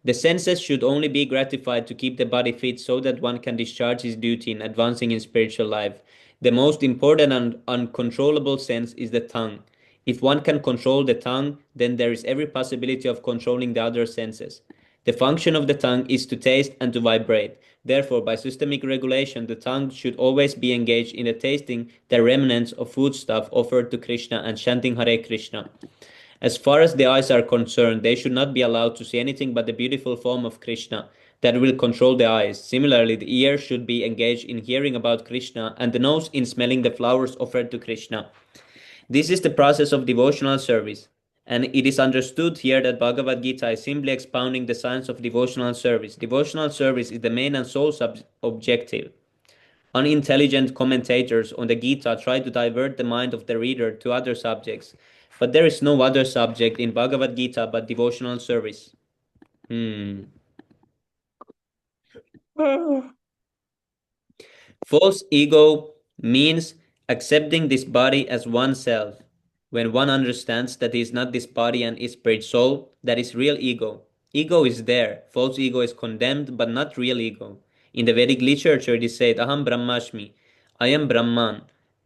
The senses should only be gratified to keep the body fit so that one can discharge his duty in advancing in spiritual life. The most important and uncontrollable sense is the tongue. If one can control the tongue, then there is every possibility of controlling the other senses. The function of the tongue is to taste and to vibrate. Therefore, by systemic regulation, the tongue should always be engaged in the tasting the remnants of foodstuff offered to Krishna and chanting Hare Krishna. As far as the eyes are concerned, they should not be allowed to see anything but the beautiful form of Krishna that will control the eyes. Similarly, the ear should be engaged in hearing about Krishna and the nose in smelling the flowers offered to Krishna. This is the process of devotional service, and it is understood here that Bhagavad Gita is simply expounding the science of devotional service. Devotional service is the main and sole objective. Unintelligent commentators on the Gita try to divert the mind of the reader to other subjects, but there is no other subject in Bhagavad Gita but devotional service. False ego means accepting this body as oneself. When one understands that he is not this body and is spirit soul, that is real ego. Ego is there. False ego is condemned, but not real ego. In the Vedic literature, it is said, Aham Brahmasmi. I am Brahman.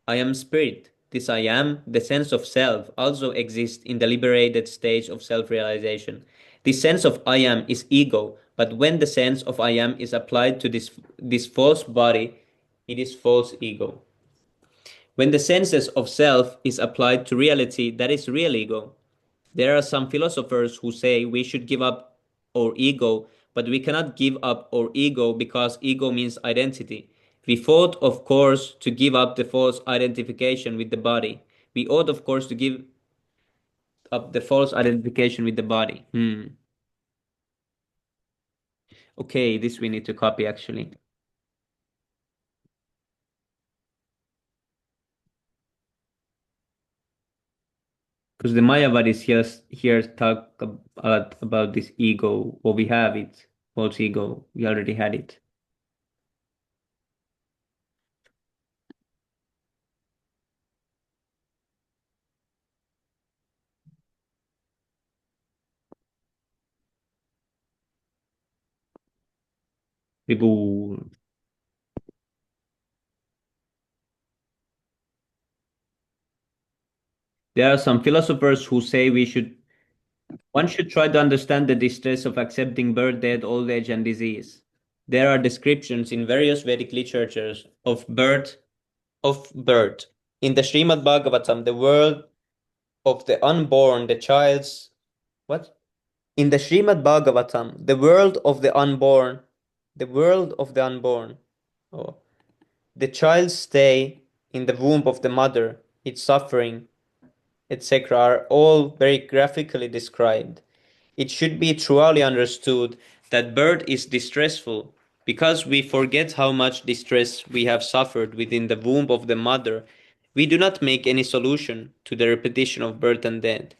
I am spirit. This I am, the sense of self, also exists in the liberated stage of self-realization. This sense of I am is ego, but when the sense of I am is applied to this false body, it is false ego. When the senses of self is applied to reality, that is real ego. There are some philosophers who say we should give up our ego, but we cannot give up our ego because ego means identity. We ought, of course, to give up the false identification with the body. We ought, of course, to give up the false identification with the body. Okay, this we need to copy actually. Because the Mayavadis here talk about this ego, or we have it, false ego. We already had it. Vibhu. There are some philosophers who say one should try to understand the distress of accepting birth, death, old age, and disease. There are descriptions in various Vedic literatures of birth. In the Srimad Bhagavatam, the world of the unborn, the child's what? In the Srimad Bhagavatam, the world of the unborn, oh, the child's stay in the womb of the mother, its suffering, etc., are all very graphically described. It should be truly understood that birth is distressful because we forget how much distress we have suffered within the womb of the mother. We do not make any solution to the repetition of birth and death.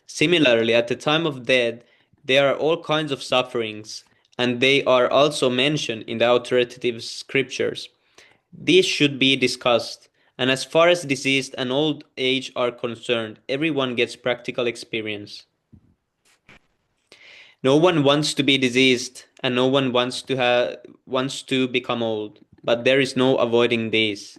Similarly, at the time of death, there are all kinds of sufferings, and they are also mentioned in the authoritative scriptures. These should be discussed, and as far as disease and old age are concerned, everyone gets practical experience. No one wants to be diseased, and no one wants to become old, but there is no avoiding this.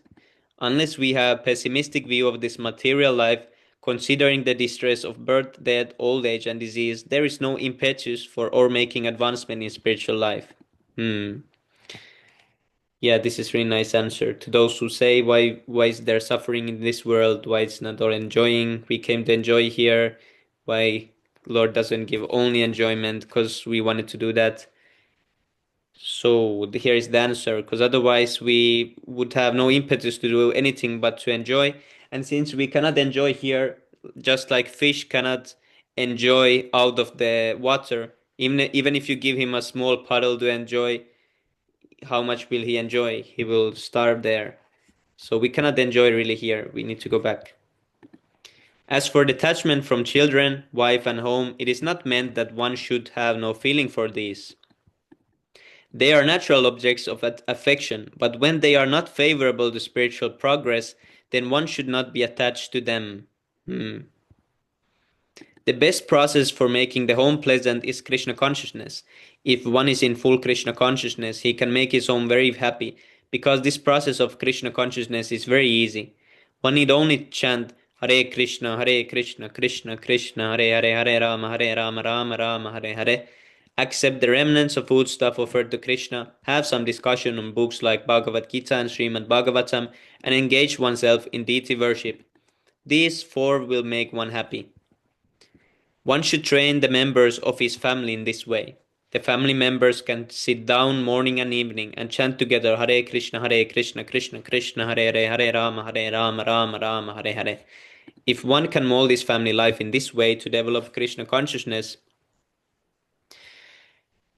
Unless we have a pessimistic view of this material life, considering the distress of birth, death, old age, and disease, there is no impetus for or making advancement in spiritual life. Yeah, this is really nice answer. To those who say why is there suffering in this world, why it's not all enjoying, we came to enjoy here, why Lord doesn't give only enjoyment because we wanted to do that. So here is the answer, because otherwise we would have no impetus to do anything but to enjoy. And since we cannot enjoy here, just like fish cannot enjoy out of the water, even if you give him a small puddle to enjoy, how much will he enjoy? He will starve there. So we cannot enjoy really here. We need to go back. As for detachment from children, wife, and home, it is not meant that one should have no feeling for these. They are natural objects of affection, but when they are not favorable to spiritual progress, then one should not be attached to them. The best process for making the home pleasant is Krishna consciousness. If one is in full Krishna consciousness, he can make his home very happy, because this process of Krishna consciousness is very easy. One need only chant Hare Krishna, Krishna Krishna, Hare Hare, Hare Rama, Rama Rama, Hare Hare, accept the remnants of foodstuff offered to Krishna, have some discussion on books like Bhagavad Gita and Srimad Bhagavatam, and engage oneself in deity worship. These four will make one happy. One should train the members of his family in this way. The family members can sit down morning and evening and chant together Hare Krishna, Krishna Krishna, Hare Rama, Rama Rama, Hare Hare. If one can mold his family life in this way to develop Krishna consciousness,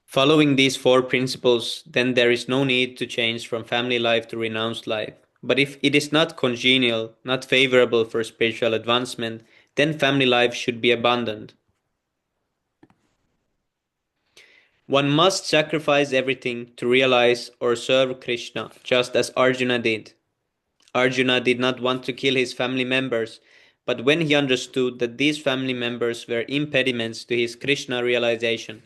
following these four principles, then there is no need to change from family life to renounced life. But if it is not congenial, not favorable for spiritual advancement, then family life should be abandoned. One must sacrifice everything to realize or serve Krishna, just as Arjuna did. Arjuna did not want to kill his family members, but when he understood that these family members were impediments to his Krishna realization,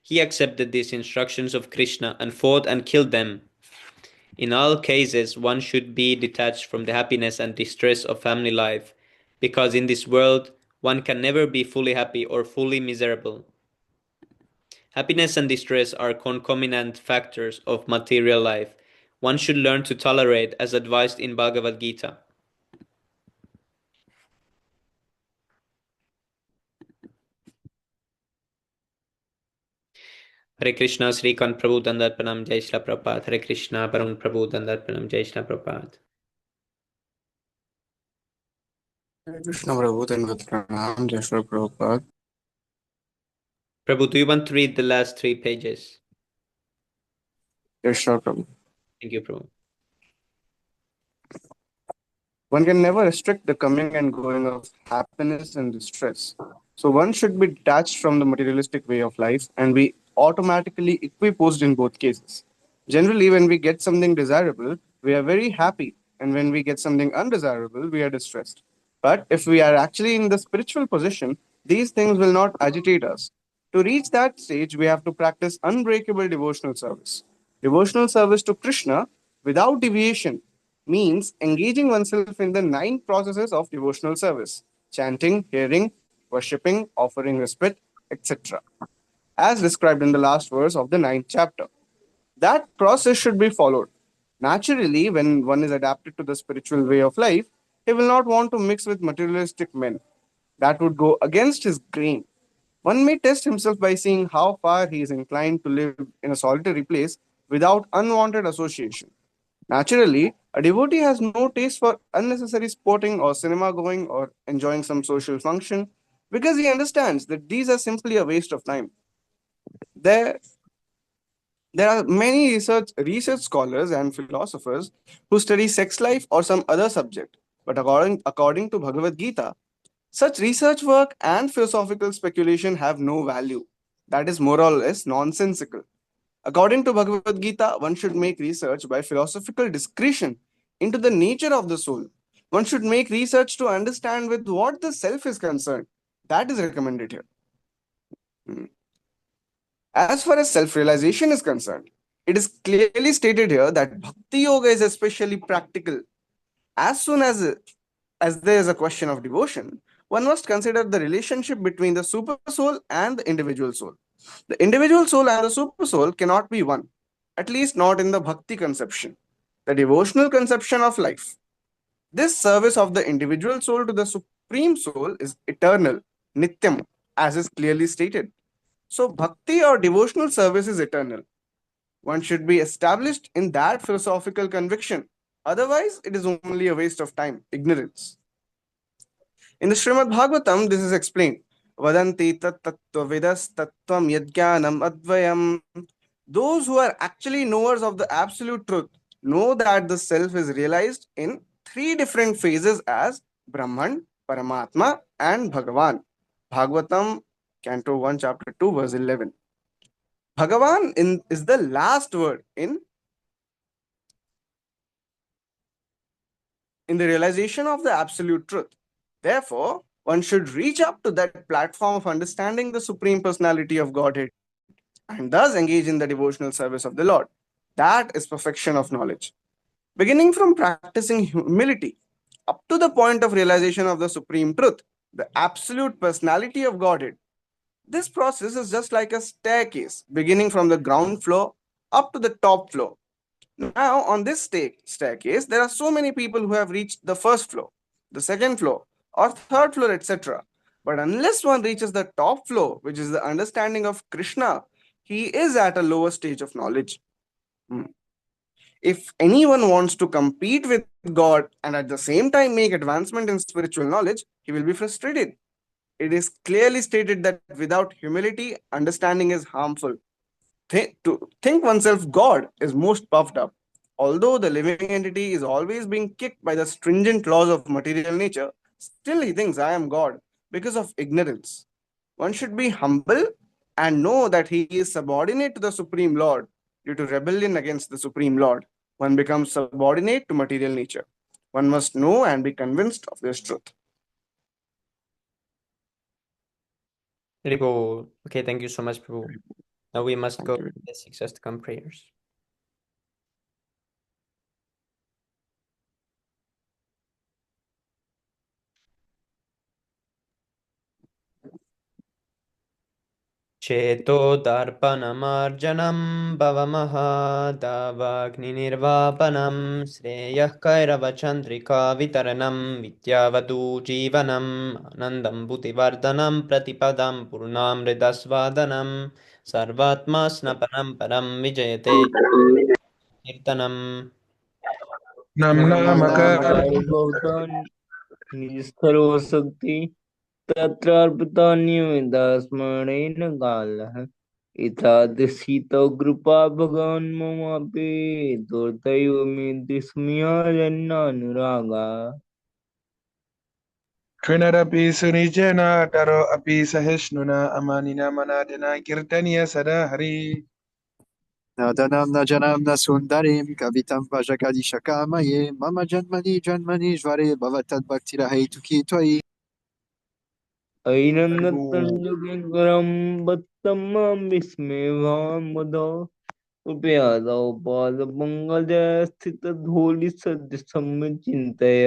he accepted these instructions of Krishna and fought and killed them. In all cases, one should be detached from the happiness and distress of family life, because in this world, one can never be fully happy or fully miserable. Happiness and distress are concomitant factors of material life. One should learn to tolerate as advised in Bhagavad Gita. Hare Krishna, Sri Kant Prabhu Dandat Pranam, Jai Shri Prabhupada. Hare Krishna, Varun Prabhu Dandat Pranam, Jai Shri Prabhupada. Hare Krishna Prabhu, Dandavat Pranam, Jai Shri Prabhupada. Prabhu, do you want to read the last 3 pages? Yes, sure, Prabhu. Thank you, Prabhu. One can never restrict the coming and going of happiness and distress. So one should be detached from the materialistic way of life and be automatically equiposed in both cases. Generally, when we get something desirable, we are very happy, and when we get something undesirable, we are distressed. But if we are actually in the spiritual position, these things will not agitate us. To reach that stage, we have to practice unbreakable devotional service. Devotional service to Krishna without deviation means engaging oneself in the 9 processes of devotional service: chanting, hearing, worshipping, offering respect, etc., as described in the last verse of the 9th chapter. That process should be followed. Naturally, when one is adapted to the spiritual way of life, he will not want to mix with materialistic men. That would go against his grain. One may test himself by seeing how far he is inclined to live in a solitary place without unwanted association. Naturally, a devotee has no taste for unnecessary sporting or cinema going or enjoying some social function because he understands that these are simply a waste of time. There, there are many research scholars and philosophers who study sex life or some other subject. But according to Bhagavad Gita, such research work and philosophical speculation have no value. That is more or less nonsensical. According to Bhagavad Gita, one should make research by philosophical discretion into the nature of the soul. One should make research to understand with what the self is concerned. That is recommended here. Hmm. As far as self realization is concerned, it is clearly stated here that Bhakti Yoga is especially practical. As soon as there is a question of devotion, one must consider the relationship between the super soul and the individual soul. The individual soul and the super soul cannot be one, at least not in the bhakti conception, the devotional conception of life. This service of the individual soul to the supreme soul is eternal, nityam, as is clearly stated. So, bhakti or devotional service is eternal. One should be established in that philosophical conviction. Otherwise, it is only a waste of time, ignorance. In the Srimad Bhagavatam, this is explained. Vadanti tat tattva vidas tattvam yadgyanam advayam. Those who are actually knowers of the absolute truth know that the self is realized in 3 different phases as Brahman, Paramatma, and Bhagavan. Bhagavatam, Canto 1, Chapter 2, verse 11. Is the last word in the realization of the absolute truth. Therefore, one should reach up to that platform of understanding the Supreme Personality of Godhead and thus engage in the devotional service of the Lord. That is perfection of knowledge. Beginning from practicing humility up to the point of realization of the Supreme Truth, the absolute personality of Godhead, This process is just like a staircase, beginning from the ground floor up to the top floor. Now, on this staircase, there are so many people who have reached the first floor, the second floor, or third floor, etc. But unless one reaches the top floor, which is the understanding of Krishna, he is at a lower stage of knowledge. Hmm. If anyone wants to compete with God and at the same time make advancement in spiritual knowledge, he will be frustrated. It is clearly stated that without humility, understanding is harmful. To think oneself God is most puffed up. Although the living entity is always being kicked by the stringent laws of material nature, still he thinks I am God because of ignorance. One should be humble and know that he is subordinate to the Supreme Lord due to rebellion against the Supreme Lord. One becomes subordinate to material nature. One must know and be convinced of this truth. Ripo. Okay, thank you so much, Prabhu. Now we must Thank go you. to the six Astakam prayers. चेतोदर्पणमार्जनं भवमहादावाग्निर्वापनं श्रेयः कैरवचन्द्रिका वितरणं विद्यावधू जीवनम् आनन्दं बुद्धिवर्धनं प्रतिपदं पूर्णामृतस्वादनं सर्वात्मा स्नपनं परं विजयते कीर्तनम् Nam Nam namaka Nam Namaka Bhagavatam Nisarvasakti तत्रार्पितान्यमिदस्मरेण कालः एतादृशीतकृपा भगवान् ममापि दुर्दैव मे दिस्मयाजन्नानुरागा Trinadapi Sunijana Taro Api Sahishnuna Amanina Manadina Kirtaniya Sada Hari Nadanam Najanam Nasundarim Kavitam Vajagadishakamaye Mama Janmani Janmani Jvare Bhavatad Bhaktira Heituki Twai. ऐनन्दत्तञ्जगेन्द्रं वत्तमं विस्मयवां मुदा उपयादौ पादपङ्कजे स्थितधूलिसदृशं चिन्तय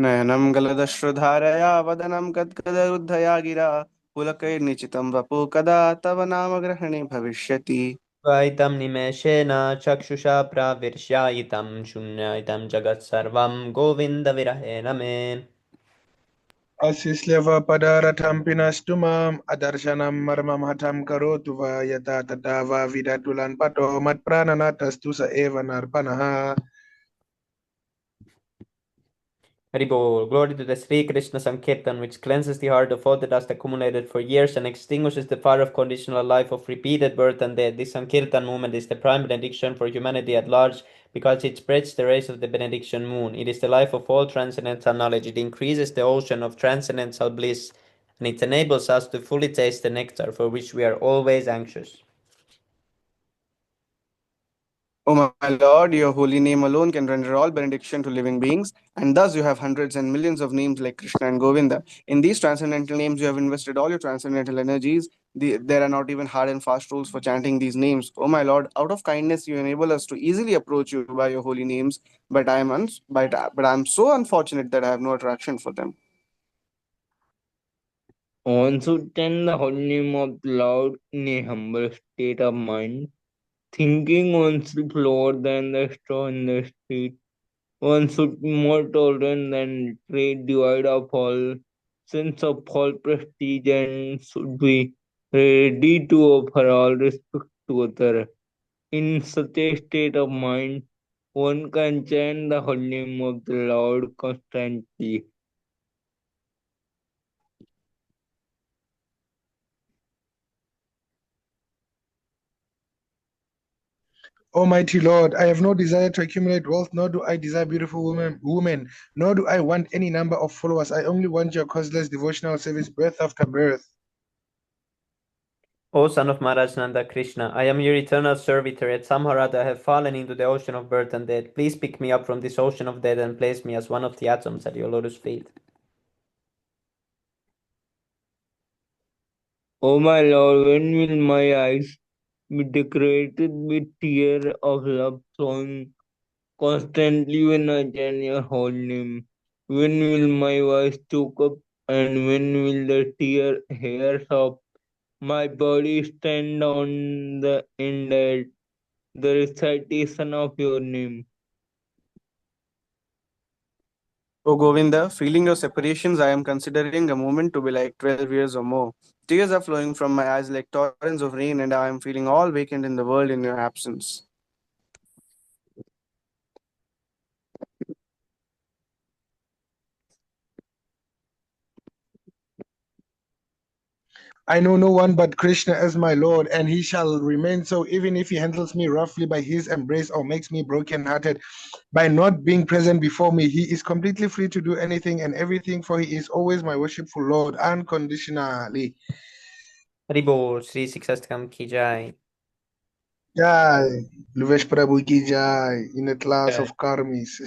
नयनं गलदश्रुधारया वदनं गद्गदरुद्धया गिरा पुलकैर्निचितं वपु कदा तव नामग्रहणे भविष्यति. वायितं निमेषेण चक्षुषा प्राविर्ष्यायितं शून्यायितं जगत्सर्वं गोविन्दविरहेण मे Asisleva Padaratam Pinastumam Adarshanam Marmam Hatam Karotuva Yata Tatava Vidatulan Pato Matprananatastusa Eva Narpanaha Haribol, glory to the Sri Krishna Sankirtan, which cleanses the heart of all the dust accumulated for years and extinguishes the fire of conditional life of repeated birth and death. This Sankirtan movement is the prime benediction for humanity at large because it spreads the rays of the benediction moon. It is the life of all transcendental knowledge. It increases the ocean of transcendental bliss and it enables us to fully taste the nectar for which we are always anxious. O my Lord, your holy name alone can render all benediction to living beings, and thus you have hundreds and millions of names like Krishna and Govinda. In these transcendental names, you have invested all your transcendental energies. There are not even hard and fast rules for chanting these names. O my Lord, out of kindness, you enable us to easily approach you by your holy names, but I am so unfortunate that I have no attraction for them. one should tend the holy name of the Lord in a humble state of mind, thinking oneself lower than the straw in the street. One should be more tolerant than trade divide of all sense of all prestige and should be ready to offer all respect to others. In such a state of mind, one can chant the holy name of the Lord constantly. Almighty Lord, I have no desire to accumulate wealth, nor do I desire beautiful women, nor do I want any number of followers. I only want your causeless devotional service, birth after birth. O son of Maharaj Nanda Krishna, I am your eternal servitor, yet somehow or other I have fallen into the ocean of birth and death. Please pick me up from this ocean of death and place me as one of the atoms at your lotus feet. O my Lord, when will my eyes be decorated with tears of love flowing constantly when I chant your holy name? When will my voice choke up And when will the tear hair stop? My body stand on the end at the recitation of your name. Oh, Govinda, feeling your separations, I am considering a moment to be like 12 years or more. Tears are flowing from my eyes like torrents of rain, and I am feeling all vacant in the world in your absence. I know no one but Krishna as my Lord, and he shall remain so, even if he handles me roughly by his embrace or makes me broken-hearted by not being present before me. He is completely free to do anything and everything, for he is always my worshipful Lord, unconditionally. Haribo, Sri Siksastakam ki jai. Jai, Luvesh Prabhu ki jai, in a class Jai. of karmis.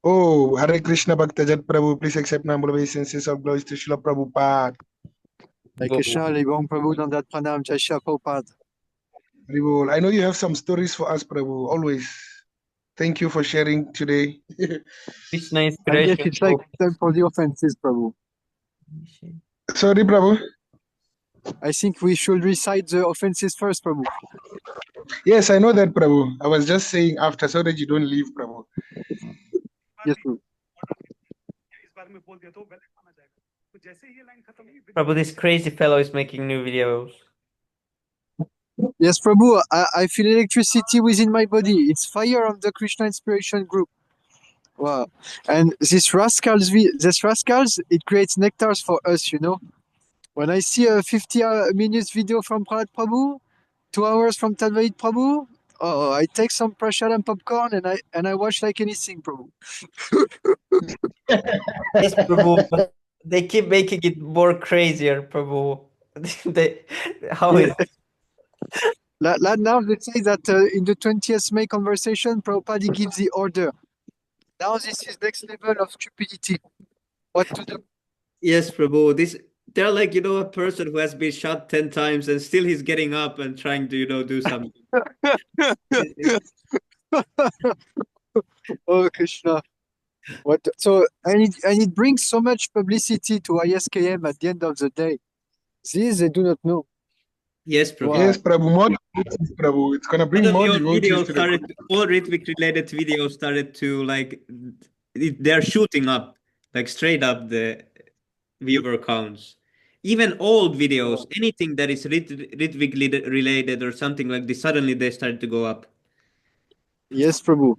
Oh, Hare Krishna Bhaktajat Prabhu, please accept number obeisances of glories to Srila Prabhupada. Hare Krishna, les grands Prabhu Dandat Pranam, Jai Shri Prabhupada. Haribol. I know you have some stories for us, Prabhu, always. Thank you for sharing today. Krishna I guess inspiration it's like book. time for the offenses, Prabhu. Sorry, Prabhu. I think we should recite the offenses first, Prabhu. Yes, I know that, Prabhu. I was just saying after so that you don't leave, Prabhu. Yes, Prabhu. Prabhu, this crazy fellow is making new videos. Yes, Prabhu, I feel electricity within my body. It's fire on the Krishna Inspiration Group. Wow. And this rascals, it creates nectars for us, you know. When I see a 50 minutes video from Prahlad Prabhu, 2 hours from Tadvaid Prabhu, oh, I take some prashad and popcorn and I watch like anything, Prabhu. Yes, Prabhu, but they keep making it more crazier, Prabhu. they, how Yeah. is Now they say that in the 20th May conversation, Prabhupada gives the order. Now this is next level of stupidity. What to do? Yes, Prabhu. They're like, a person who has been shot 10 times and still he's getting up and trying to, do something. Oh, Krishna. What? So, and it brings so much publicity to ISKM at the end of the day. This they do not know. Yes, Prabhu. Wow. Yes, Prabhu. More devotees, Prabhu. It's gonna A lot bring of more your devotees videos to the group. all Ritvik related videos started to like, they're shooting up, like straight up the viewer counts. Even old videos, anything that is Ritvik related or something like this, suddenly they start to go up. Yes, Prabhu.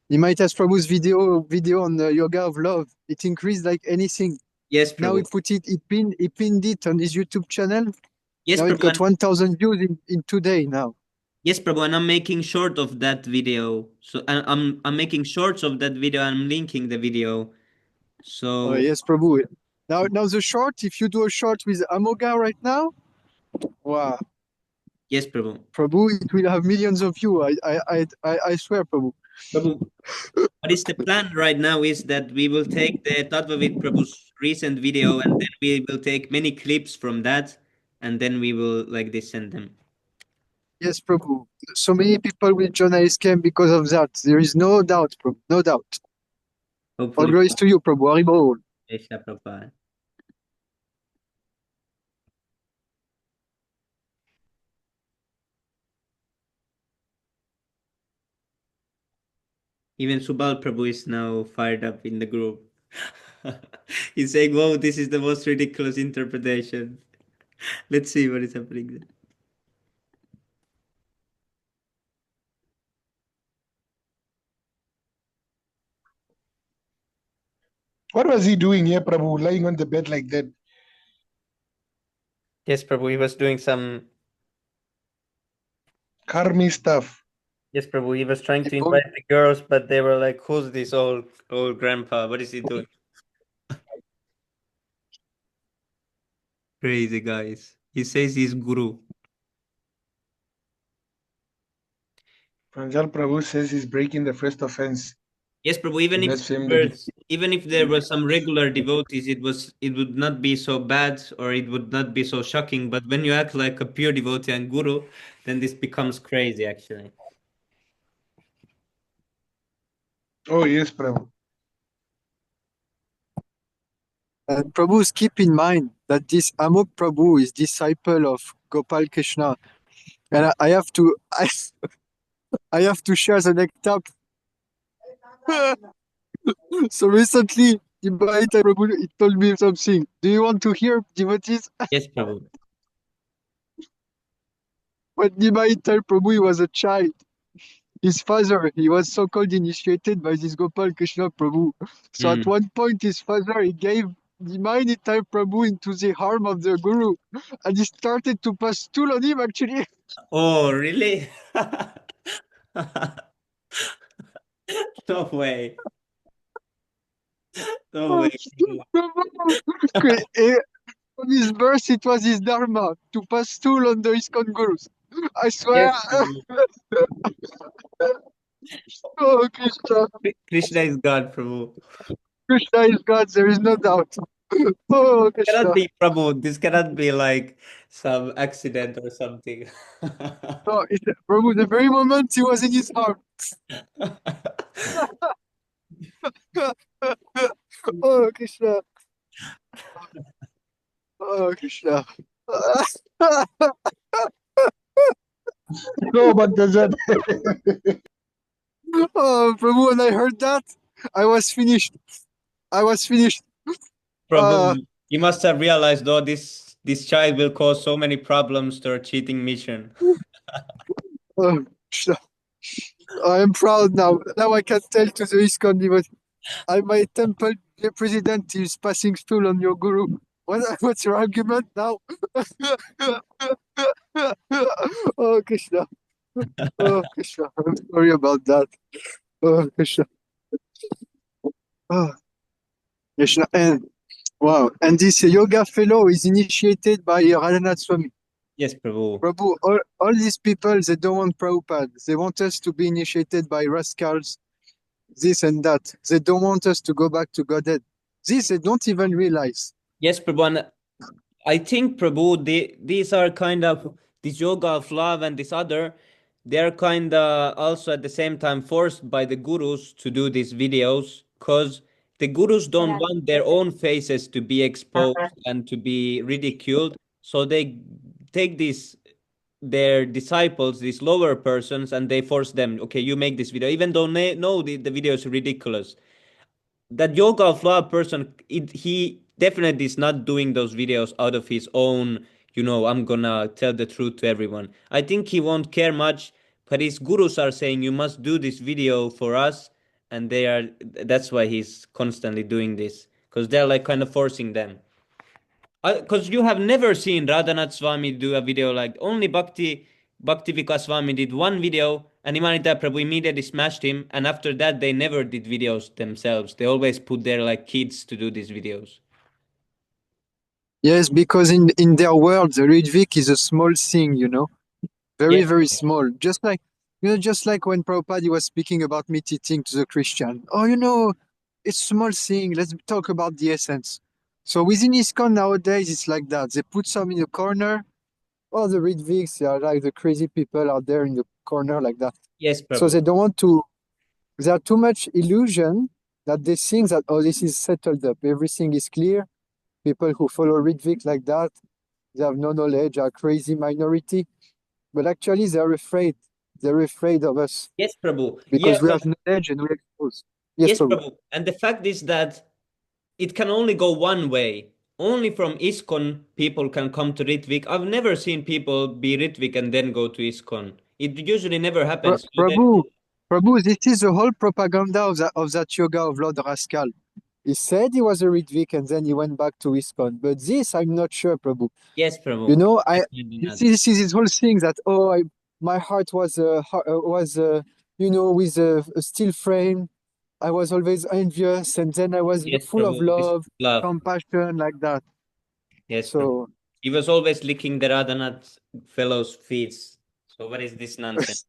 You might ask Prabhu's video on the yoga of love. It increased like anything. Yes, Now he Prabhu. he pinned it on his YouTube channel. Yes, Now it Prabhu. got 1,000 views in 2 days now. Yes, Prabhu, and I'm making short of that video. So I'm making shorts of that video. I'm linking the video. Oh So yes, Prabhu. Now the short. If you do a short with Amoga right now, wow, yes, Prabhu. Prabhu, it will have millions of views. I swear, Prabhu. Prabhu, what is the plan right now is that we will take the Tattva with Prabhu's recent video and then we will take many clips from that and then we will like this send them. Yes, Prabhu. So many people will join ISKM because of that. There is no doubt, Prabhu. No doubt. All Hopefully, glories to you, Prabhu. Haribol. Jai Shri Prabhupada. Even Subal Prabhu is now fired up in the group. He's saying, "Whoa, this is the most ridiculous interpretation." Let's see what is happening there. What was he doing here, Prabhu, lying on the bed like that? Yes, Prabhu, he was doing some. Karmi stuff. Yes, Prabhu, he was trying to invite the girls, but they were like, "Who's this old grandpa? What is he doing?" Crazy guys. He says he's guru. Pranjal Prabhu says he's breaking the first offense. Yes, Prabhu. Even if Blaspheme there the were, even if there were some regular devotees, it would not be so bad or it would not be so shocking. But when you act like a pure devotee and guru, then this becomes crazy, actually. Oh, yes, Prabhu. And Prabhu's keep in mind that this Amok Prabhu is disciple of Gopal Krishna, and I have to I have to share the next step. So recently, Nibaita Prabhu he told me something. Do you want to hear, devotees? Yes, Prabhu. When Nibaita Prabhu he was a child, his father he was so-called initiated by this Gopal Krishna Prabhu. So at Mm. one point, his father he gave Nibaita Prabhu into the arm of the Guru, and he started to pass stool on him actually. Oh, really? No way. No way, Prabhu. Okay, on his birth, it was his dharma to pass stool on the ISKCON gurus. I swear. Yes, Prabhu. Oh, Krishna. Krishna is God, Prabhu. Krishna is God, there is no doubt. Oh, Cannot Krishna. be, Prabhu. This cannot be like some accident or something. No, Prabhu, the very moment he was in his heart. Oh, Krishna. Oh, Krishna. No, but does that Oh, Prabhu, when I heard that, I was finished. I was finished. Prabhu, you must have realized, though, this child will cause so many problems to our cheating mission. Oh, Krishna. I am proud now. Now I can tell to the ISKCON devotee. My temple the president is passing stool on your guru. What's your argument now? Oh, Krishna. Oh, Krishna. I'm sorry about that. Oh, Krishna. Oh, Krishna. And wow. And this yoga fellow is initiated by Radhanath Swami. Yes, Prabhu. Prabhu, all these people, they don't want Prabhupada. They want us to be initiated by rascals, this and that. They don't want us to go back to Godhead. This they don't even realize. Yes, Prabhu. And I think, Prabhu, these are kind of this yoga of love and this other, they're kind of also at the same time forced by the gurus to do these videos because the gurus don't want their own faces to be exposed and to be ridiculed. So they take these their disciples, these lower persons, and they force them, okay, you make this video, even though they know the video is ridiculous. That yoga of love person, he definitely is not doing those videos out of his own, I'm gonna tell the truth to everyone. I think he won't care much, but his gurus are saying you must do this video for us, and that's why he's constantly doing this, because they're like kind of forcing them. Because you have never seen Radhanath Swami do a video, like only Bhakti Vikas Swami did one video, and Imanita Prabhu immediately smashed him, and after that they never did videos themselves. They always put their like kids to do these videos. Yes, because in their world, the Ridvik is a small thing, very, Yes, very small. Just like when Prabhupada was speaking about meat eating to the Christian. Oh, it's small thing. Let's talk about the essence. So within ISKCON nowadays, it's like that. They put some in the corner. Oh, the Ridviks, they are like the crazy people out there in the corner like that. yes, So Prabhu. they don't want to. There are too much illusion that they think that this is settled up. Everything is clear. People who follow Ridvik like that, they have no knowledge, are crazy minority. But actually, they're afraid. They're afraid of us Yes, Prabhu. Yeah, because we but have knowledge and we expose. Yes, yes, Prabhu. Prabhu. And the fact is that it can only go one way. Only from ISKCON people can come to Ritvik. I've never seen people be Ritvik and then go to ISKCON. It usually never happens. So Prabhu, this is the whole propaganda of that yoga of Lord Rascal. He said he was a Ridvik and then he went back to ISKCON. But this, I'm not sure, Prabhu. yes, Prabhu. Definitely You not. see, this is his whole thing that my heart was with a steel frame. I was always envious, and then I was Yes, full of Prabhu. This is love, love. compassion, like that. Yes, Prabhu. So He was always licking the Radhanath fellow's feet. So what is this nonsense?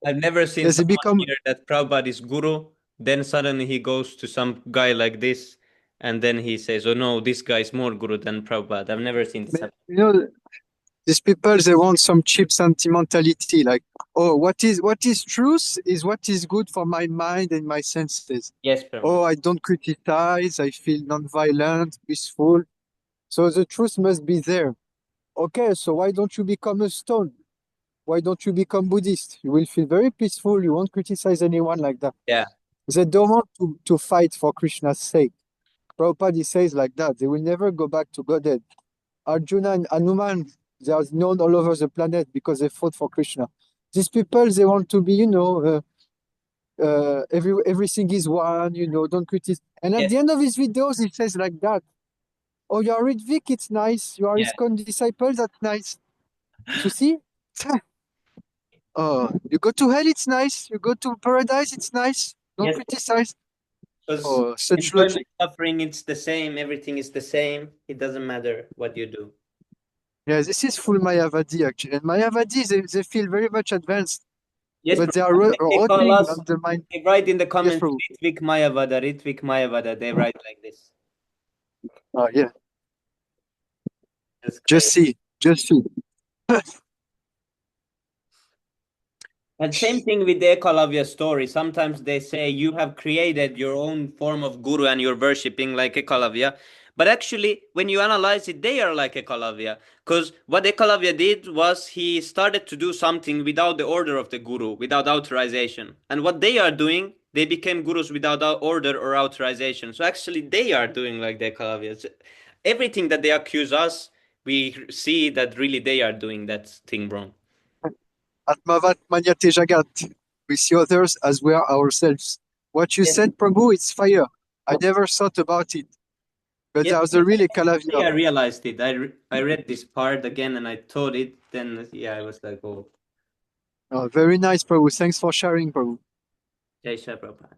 I've never seen yes, he someone become here that Prabhupada is guru, then suddenly he goes to some guy like this, and then he says, oh no, this guy is more guru than Prabhupada. I've never seen this happen. These people, they want some cheap sentimentality, like, oh, what is truth is what is good for my mind and my senses. Yes, Oh, Prabhu. I don't criticize, I feel non-violent, peaceful. So the truth must be there. Okay, so why don't you become a stone? Why don't you become Buddhist? You will feel very peaceful. You won't criticize anyone like that. Yeah. They don't want to fight for Krishna's sake. Prabhupada he says like that. They will never go back to Godhead. Arjuna and Hanuman, they are known all over the planet because they fought for Krishna. These people, they want to be, everything is one, don't criticize. And at Yes. the end of his videos, he says like that. Oh, you are Ridvik, it's nice. You are Yeah. ISKCON disciple, that's nice. To see? Oh, you go to hell, it's nice. You go to paradise, it's nice. Don't Yes. criticize. Because Oh, such enjoyment, logic. suffering, it's the same. Everything is the same. It doesn't matter what you do. Yeah, this is full Mayavadi actually. And Mayavadi, they feel very much advanced, Yes, but they Prabhu. are They call rotting us. on the mind. They write in the Yes, comments, Prabhu. Ritvik Mayavada, Ritvik Mayavada. They write like this. Oh, yeah. That's Just great. see. Just see. And same thing with the Ekalavya story. Sometimes they say you have created your own form of guru and you're worshipping like Ekalavya. But actually, when you analyze it, they are like Ekalavya. Because what Ekalavya did was he started to do something without the order of the guru, without authorization. And what they are doing, they became gurus without order or authorization. So actually, they are doing like the Ekalavyas. Everything that they accuse us, we see that really they are doing that thing wrong. Atmavat Manyate Jagat. We see others as we are ourselves. What you Yes. said, Prabhu, it's fire. I never thought about it. But Yes, there's a really I Kalavya. realized it. I read this part again and I thought it. Then yeah, I was like, oh, Oh, very nice, Prabhu. Thanks for sharing, Prabhu. Jai Shri Prabhupada.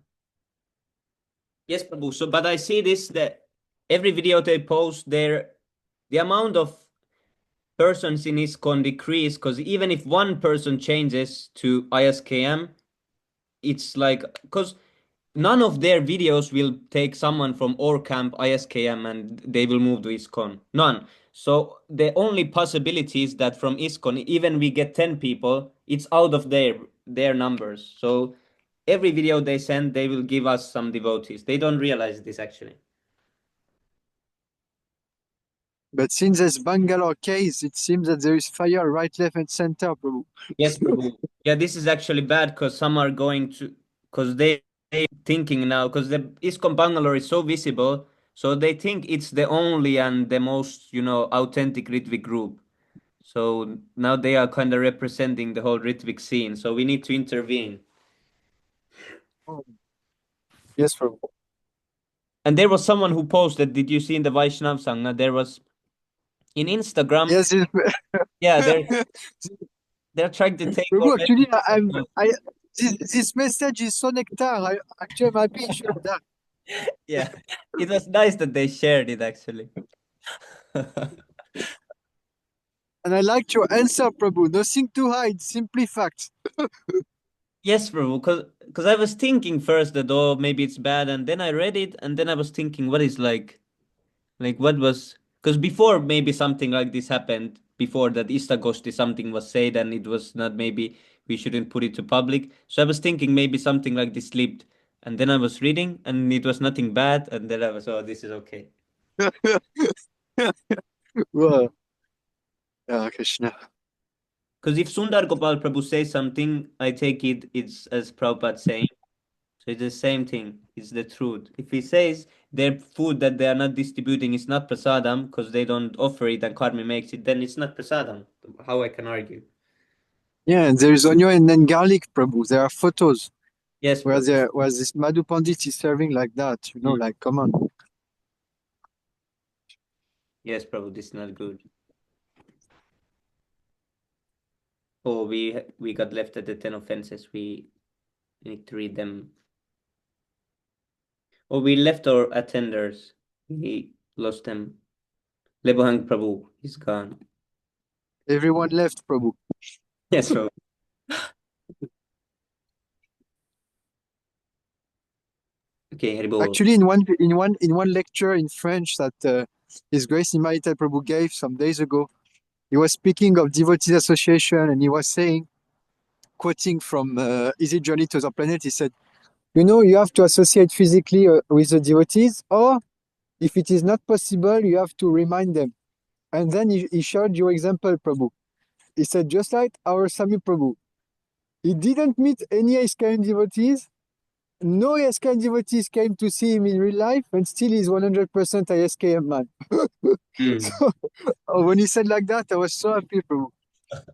Yes, Prabhu. So, but I see this that every video they post, the amount of persons in ISKCON decrease because even if one person changes to ISKM, it's like because none of their videos will take someone from our camp ISKM and they will move to ISKCON. None. So the only possibility is that from ISKCON, even we get 10 people, it's out of their numbers. So every video they send, they will give us some devotees. They don't realize this actually. But since this Bangalore case, it seems that there is fire right, left, and center, Prabhu. Yes, Prabhu. Yeah, this is actually bad because some are going to because they thinking now because the ISKCON Bangalore is so visible, so they think it's the only and the most authentic Ritvik group. So now they are kind of representing the whole Ritvik scene. So we need to intervene. Oh, yes, Prabhu. And there was someone who posted. Did you see in the Vaishnav Sangha? There was in Instagram. Yes, Yeah, they're trying to take Prabhu, over. actually, this message is so nectar. Actually, I'm happy you shared that. Yeah, it was nice that they shared it actually. And I liked your answer, Prabhu. Nothing to hide, simply facts. Yes, bro. Because I was thinking first that oh maybe it's bad, and then I read it, and then I was thinking what is like what was because before maybe something like this happened before that Istagosti something was said and it was not maybe we shouldn't put it to public. So I was thinking maybe something like this slipped, and then I was reading and it was nothing bad, and then I was oh this is okay. Wow. Yeah, Krishna. Because if Sundar Gopal Prabhu says something, I take it's as Prabhupada saying. So it's the same thing. It's the truth. If he says their food that they are not distributing is not prasadam because they don't offer it and Karmi makes it, then it's not prasadam. How I can argue? Yeah, and there is onion and then garlic, Prabhu. There are photos Yes, where Prabhu. this Madhu Pandit is serving like that. Mm. Like, come on. Yes, Prabhu. This is not good. Oh, we got left at the 10 offenses. We need to read them. Oh, we left our attenders. We lost them. Lebohang Prabhu is gone. Everyone left, Prabhu. Yes, Prabhu. Okay, Haribol. Actually, in one lecture in French that His Grace Immaculate Prabhu gave some days ago, he was speaking of devotees association, and he was saying, quoting from Easy Journey to the Planet, he said, you have to associate physically with the devotees, or if it is not possible, you have to remind them. And then he shared your example, Prabhu. He said, just like our Sami Prabhu, he didn't meet any ISKCON devotees. No ISKCON devotees came to see him in real life, and still he's 100% ISKCON man. So when he said like that, I was so happy, Prabhu.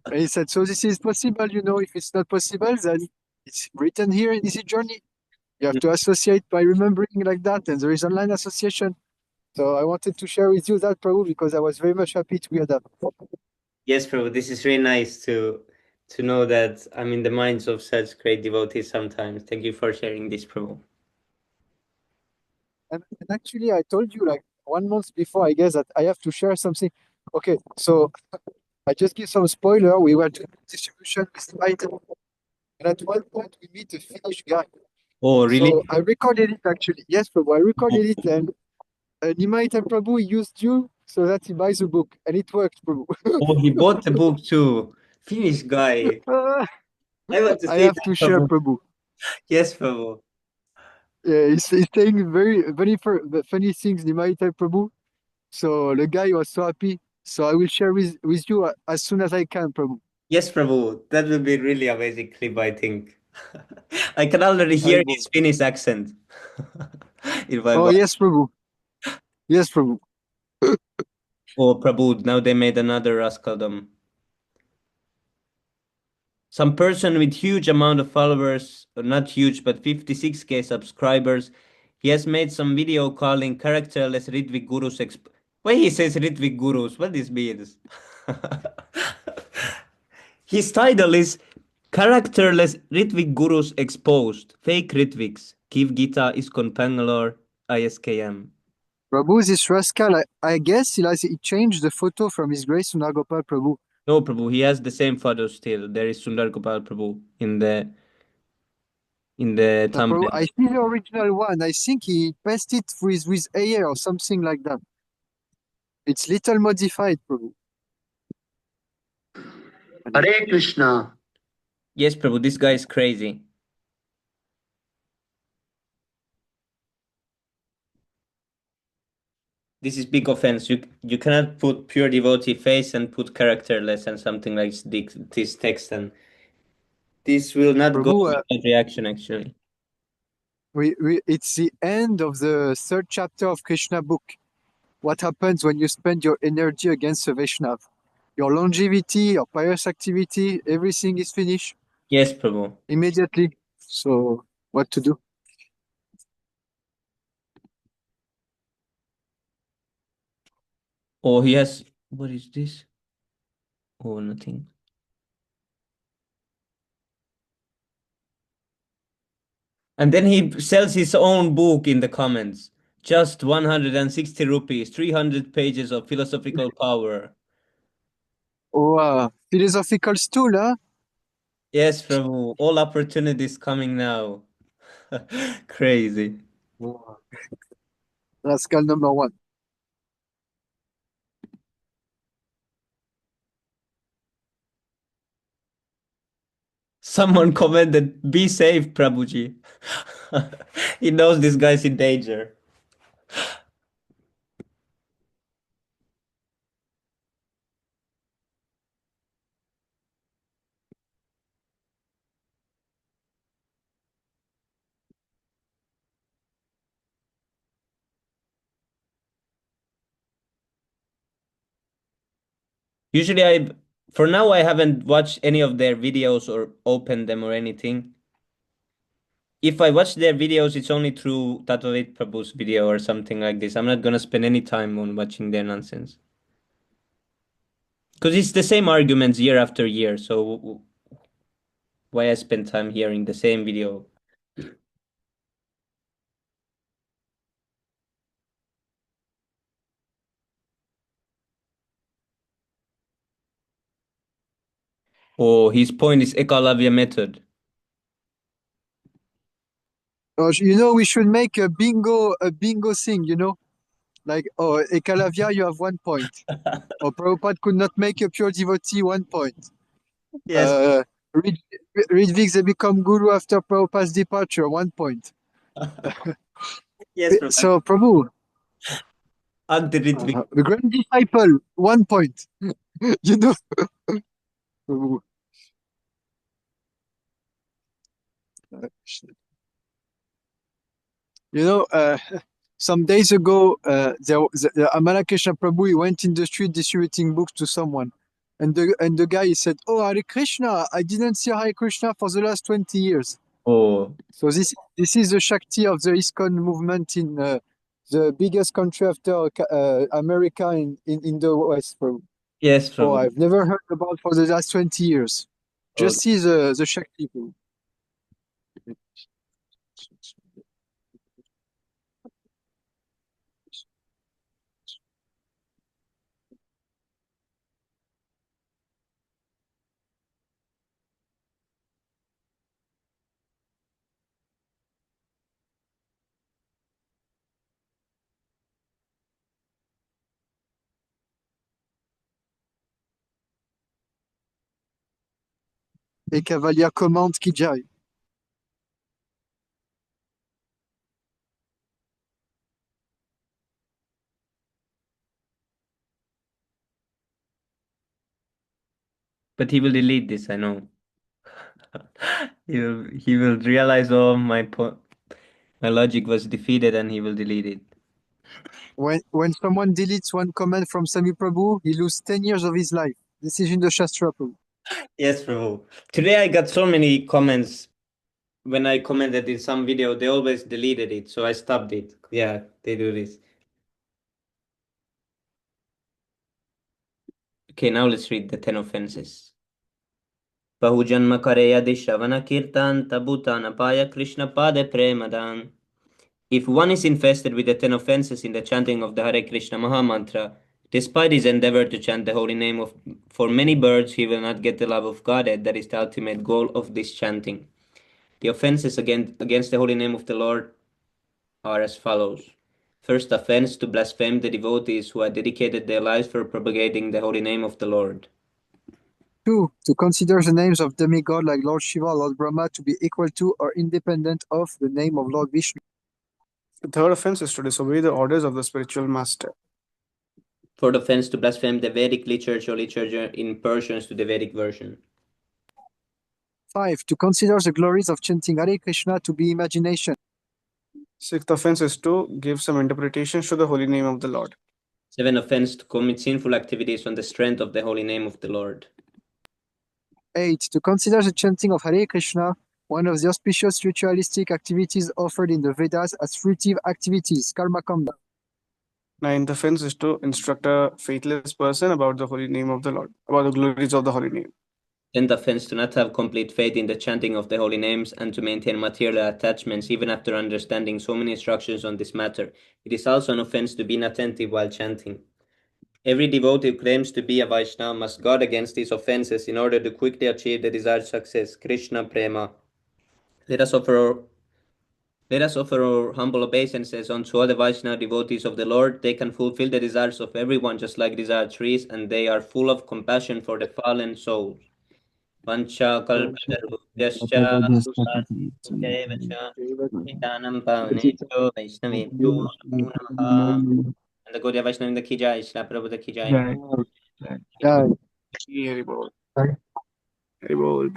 And he said, so this is possible, if it's not possible, then it's written here in this journey. You have to associate by remembering like that, and there is online association. So I wanted to share with you that, Prabhu, because I was very much happy to hear that. Yes, Prabhu, this is really nice to know that I'm in the minds of such great devotees sometimes. Thank you for sharing this, Prabhu. And actually, I told you like 1 month before, I guess, that I have to share something. Okay, so I just give some spoiler. We were doing distribution with the item, and at one point we meet a Finnish guy. Oh, really? So I recorded it actually. Yes, Prabhu, I recorded it, and Nimait and Prabhu used you so that he buys a book, and it worked, Prabhu. Oh, he bought the book too. Finnish guy. I want to I see have that, to share, Prabhu. Prabhu. Yes, Prabhu. Yeah, he's saying very funny things, Nimait and Prabhu. So the guy was so happy. So I will share with you as soon as I can, Prabhu. Yes, Prabhu. That will be really amazing clip, I think. I can already I hear will. his Finnish accent. If I Oh watch. yes, Prabhu. Yes, Prabhu. Oh, Prabhu, now they made another Raskaldam. Some person with huge amount of followers, or not huge, but 56K subscribers, he has made some video calling characterless Ritvik Gurus. Why he says Ritvik Gurus? What this means? His title is Characterless Ritvik Gurus Exposed. Fake Ritviks. Give Gita is Bangalore ISKM. Prabhu, this rascal, I guess he changed the photo from His Grace Sunagopal Prabhu. No, Prabhu, he has the same photo still. There is Sundar Gopal Prabhu in the Prabhu, thumbnail. I see the original one. I think he pasted it with AI or something like that. It's little modified, Prabhu. Hare Krishna. Yes, Prabhu, this guy is crazy. This is big offense. You cannot put pure devotee face and put characterless and something like this text, and this will not go Prabhu, without reaction actually. it's the end of the third chapter of Krishna book. What happens when you spend your energy against the Vaishnav? Your longevity, your pious activity, everything is finished Yes, Prabhu. immediately. So what to do? Oh, he has. What is this? Oh, nothing. And then he sells his own book in the comments. Just 160 rupees, 300 pages of philosophical power. Oh, philosophical stool, huh? Yes, Prabhu. All opportunities coming now. Crazy. Oh. Rascal number one. Someone commented, "Be safe, Prabhuji." He knows this guy's in danger. Usually, for now, I haven't watched any of their videos or opened them or anything. If I watch their videos, it's only through Tattvaved Prabhu's video or something like this. I'm not gonna spend any time on watching their nonsense. Because it's the same arguments year after year, so why I spend time hearing the same video? Oh, his point is Ekalavya method. We should make a bingo thing, Like, oh, Ekalavya, you have 1 point. Or Prabhupada could not make a pure devotee, 1 point. Yes, Read, read Vix, they become guru after Prabhupada's departure, 1 point. yes, Prabhu. So, Prabhu, Ridvik. the grand disciple, 1 point. You know, Prabhu. You know, some days ago, the Amalakesha Prabhu, he went in the street distributing books to someone. And the guy, he said, oh, Hare Krishna, I didn't see Hare Krishna for the last 20 years. Oh, So this is the Shakti of the ISKCON movement in the biggest country after America in the West. Prabhu. yes, Oh, Prabhu. I've never heard about for the last 20 years. Just see the Shakti. Prabhu. Et Cavalier commente qui jai. But he will delete this, I know. He will realize, oh, my logic was defeated, and he will delete it. When someone deletes one comment from Sami Prabhu, he loses 10 years of his life. This is in the Shastra, Prabhu. Yes, Prabhu. Today I got so many comments. When I commented in some video, they always deleted it, so I stopped it. Yeah, they do this. Okay, now let's read the 10 offenses. Bahujanma kare yadi shravana kirtan tabutana paya Krishna pade premadan. If one is infested with the 10 offenses in the chanting of the Hare Krishna Mahamantra, despite his endeavor to chant the holy name for many birds, he will not get the love of Godhead. That is the ultimate goal of this chanting. The offenses against the holy name of the Lord are as follows. First offense, to blaspheme the devotees who had dedicated their lives for propagating the holy name of the Lord. 2. To consider the names of demigod like Lord Shiva, Lord Brahma to be equal to or independent of the name of Lord Vishnu. The third offense is to disobey the orders of the spiritual master. Fourth offense, to blaspheme the Vedic literature or literature in Persians to the Vedic version. 5. To consider the glories of chanting Hare Krishna to be imagination. Sixth offense is to give some interpretations to the holy name of the Lord. Seventh offense, to commit sinful activities on the strength of the holy name of the Lord. 8. To consider the chanting of Hare Krishna one of the auspicious ritualistic activities offered in the Vedas as fruitive activities, karma kanda. Ninth offense is to instruct a faithless person about the holy name of the Lord, about the glories of the holy name. 10th offense, to not have complete faith in the chanting of the holy names and to maintain material attachments even after understanding so many instructions on this matter. It is also an offense to be inattentive while chanting. Every devotee who claims to be a Vaishnava must guard against these offenses in order to quickly achieve the desired success. Krishna Prema. Let us offer our humble obeisances unto all the Vaishnava devotees of the Lord. They can fulfill the desires of everyone just like desired trees, and they are full of compassion for the fallen souls. Vancha kalpatarubhyascha krupasyaiva cha Nitanam pavanebhyo Vaishnavebhyo namo namaha. And the Gaudiya Vaishnava ki jai, Shri Prabhupada ki jai. Yeah. Hari Bol. Hari Bol.